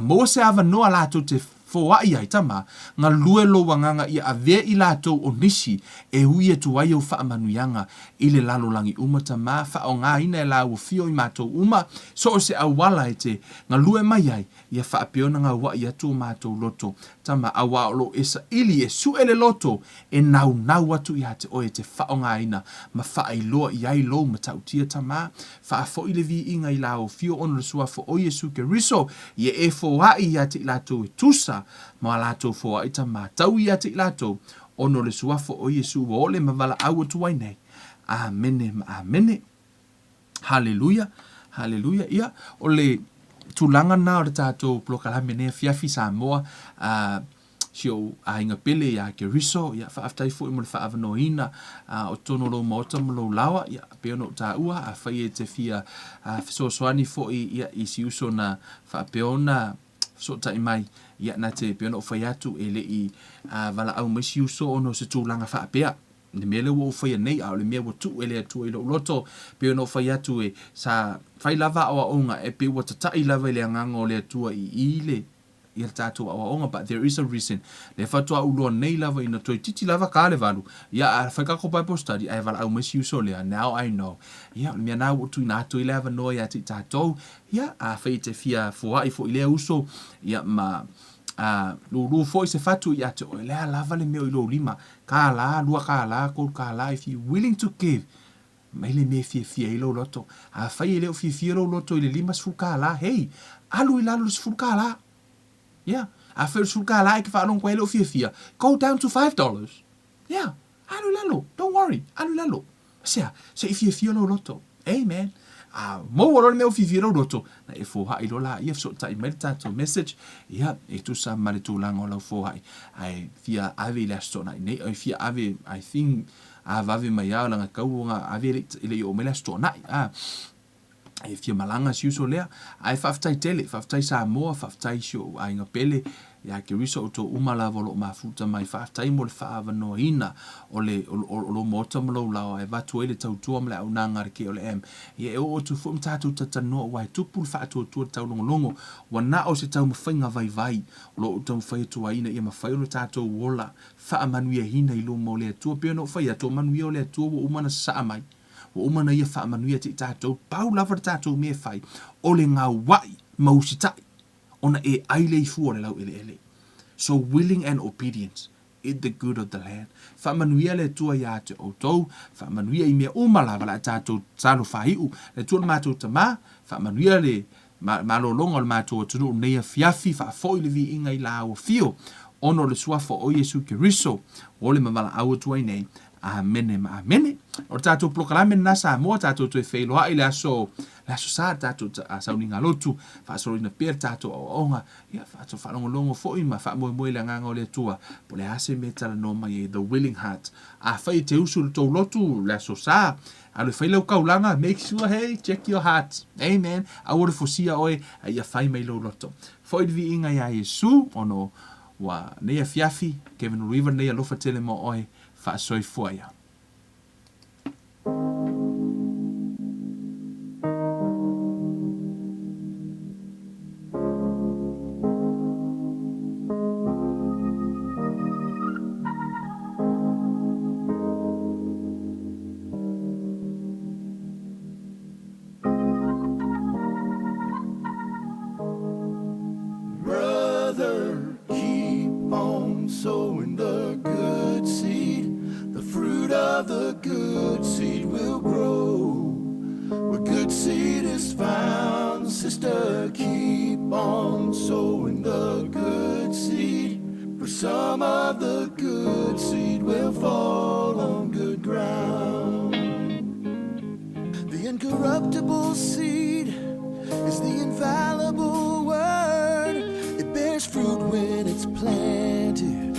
Mo se ava noa la tau te fo ai ai tama nga lue lo wanganga ia ave I latou o nisi e hui e tuai o wha manuianga I le lalo langi uma tama wha o ngā ina e la o fio I mātou uma so o se awala e te nga lue mai ai ia wha apiona ngā wa ia tu mātou loto tama awa o lo esa ili e su ele loto e nau atu ia te oe te wha o ngā ina ma wha ai loa I ai lo ma tautia tama wha a fo I le vi inga I la o fio ono le sua fo o Yesu ke riso ia e fo ai ia te latou e tusa ma latou fo ai tama tau ia te latou ono le sua fo o Yesu o le mavala au tu ai nei amene haleluya haleluya ia o le tulanga na o le tatou plokalame ne fiafi Samoa sio ainga pele ia ke riso ia fa aftai fo mo le fa avanoina o tono lo mota mo lo lawa ia pe no ta ua a fai te fia so swani fo ia I si uso na fa peona so tai mai ia na te peona o fai atu e le I vala au mesi uso ono se tūlanga wha apea. Ne mele wo fai nei au le mea wo tu ele atu e lo loto peona o fai atu e sa fai lava awa onga e pe wa tatai lava le anganga o le atua I le ia tātou awa onga but there is a reason le fatua uloa nei lava ina toi titi lava ka le valu ia a whaikako Bible study ai vala au mesi uso lea now I know ia mea nā utu ina atu I lava noa ia ti tātou ia a whai te fia fua I fo I lea uso ia ma lulu fo I se fatu ia te o lea lava le meo I lo lima ka la lua ka la kol ka la if you willing to give mai le me fia I lo loto a whai leo fia lo loto I le lima sfu ka la hey alu I lalo sfu ka la yeah, I feel suka like if I don't quite fia. Go down to $5. Yeah, alu lalo. Don't worry, alu lalo. So if you feel no loto, amen. Mo wala me fia no loto. Na e fo hai lola if so tai meditato message. Yeah, e tu sa male tu lang ola fo hai. Ai fia ave la stona. Ne ai fia ave I think ave mai ala nga kau nga ave ile o me la stona. E fia malanga si uso lea, ai whaftai tele, whaftai Samoa, whaftai sio ainga pele, ia ke riso o tō umala volo mafuta mai whaftai mo le whaava no ina o lo mota mlo lao e watu ele tau tua mle au nangare ke o le em. Ia e o tu fum tātou tatanoa wai tupul whaatua tua tau longolongo, wana o se tau mawhainga vai lo o tau whai tua ina ia mawhai o tātou wola, wha manuia hina I lo mo lea tua, pia no whai atua manuia o lea tua wo umana saa mai. O umana ia wha manuia te tātou, pau lava tātou me whai, o le ngā wai mausitai, ona e aile I fua le lau ele. So willing and obedience, is the good of the land. Wha manuia le tua ia te o tau, wha manuia I mea umalava la tātou tālo whaiu, le tua mātou tamā, wha manuia le malolonga le mātou tunu neia fiafi, wha foi le vi inga I la o fio, ono le suafa o Yesu Keriso, o le mamala au tuai nei, amene ma amene. O tātou proklame nasa mo tātou tue whailoa i le aso sa tātou sauninga lotu, whaasoro ina pēr tātou o onga, ia whaatou whanongolongo fōi ma wha moe le nganga o le tua, po le ase me tala no mai the willing heart. A whai te usu le tau lotu, le aso sa, a le whailau kaulanga, make sure, hey, check your heart. Amen. A ore fosia oe, a ia whai mai lau loto. Fōi vi inga ia Yesu, ono, wa neia fiafi, Kevin River neia lofa tele mo oe, whaasoi fuaia. Brother, keep on sowing the good seed. The fruit of the good seed will grow. Where good seed is found, sister, keep on sowing the good seed. For some of the good seed will fall on good ground. The incorruptible seed is the infallible word. It bears fruit when it's planted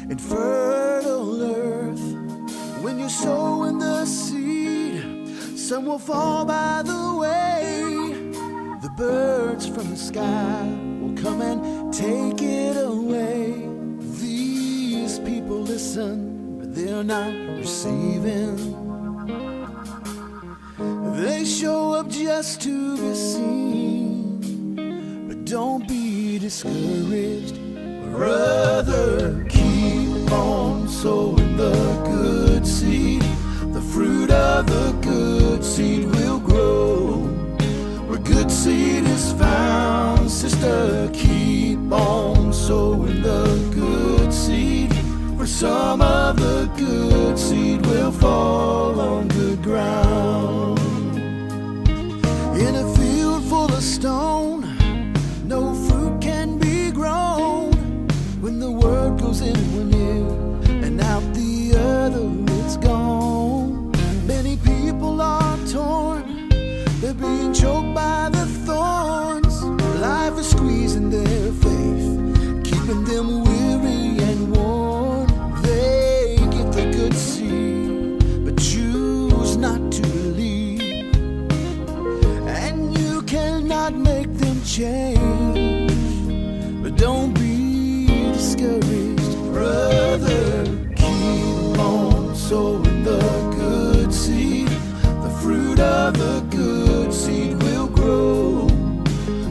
in fertile earth. When you're sowing the seed, some will fall by the way. The birds from the sky will come and take it away. These people listen, but they're not receiving. They show up just to be seen, but don't be discouraged. Brother, keep on sowing the good seed. The fruit of the good seed will grow. Where good seed is found, sister, keep on sowing the good seed. For some of the good seed will fall on good ground. In a field full of stone, no fruit can be grown. When the word goes in one ear and out the other, it's gone. Many people are torn, they're being choked by the thorns. Life is squeezing their faith, keeping them weary and worn. They get the good seed, but choose not to believe. And you cannot make them change, but don't be discouraged. Brother, keep on sowing the good seed. The fruit of the good seed will grow.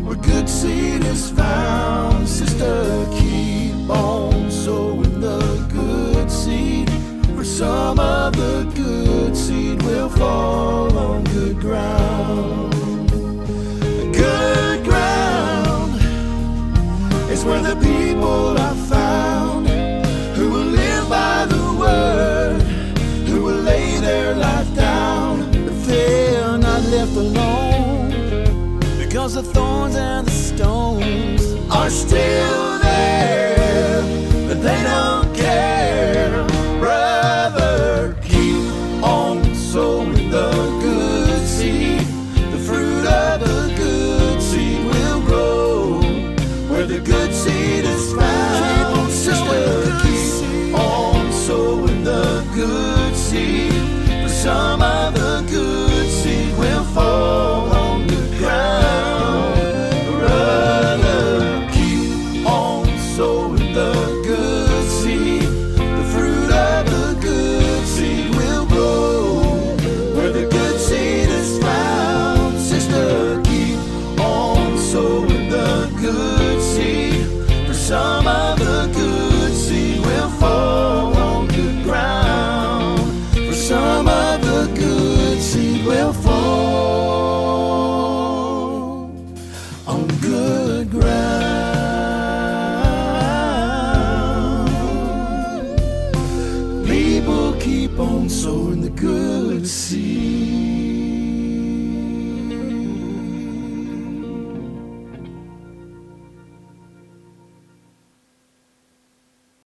Where good seed is found, sister, keep on sowing the good seed. For some of the good seed will fall on good ground. Good ground is where the people are found, who will live by the word, who will lay their life down. But they're not left alone, because the thorns and the stones are still there, but they don't care. Brother, keep on sowing the good seed. The fruit of the good seed will grow. Where the good seed is found, sister, keep on sowing the good seed. For some of the good seed will fall on good ground. Brother, keep on sowing the good seed. The fruit of the good seed will grow. Where the good seed is found, sister, keep on sowing the good seed. For some of the good seed will fall on good ground. For some of the good seed will fall on good ground. People keep on sowing the good seed.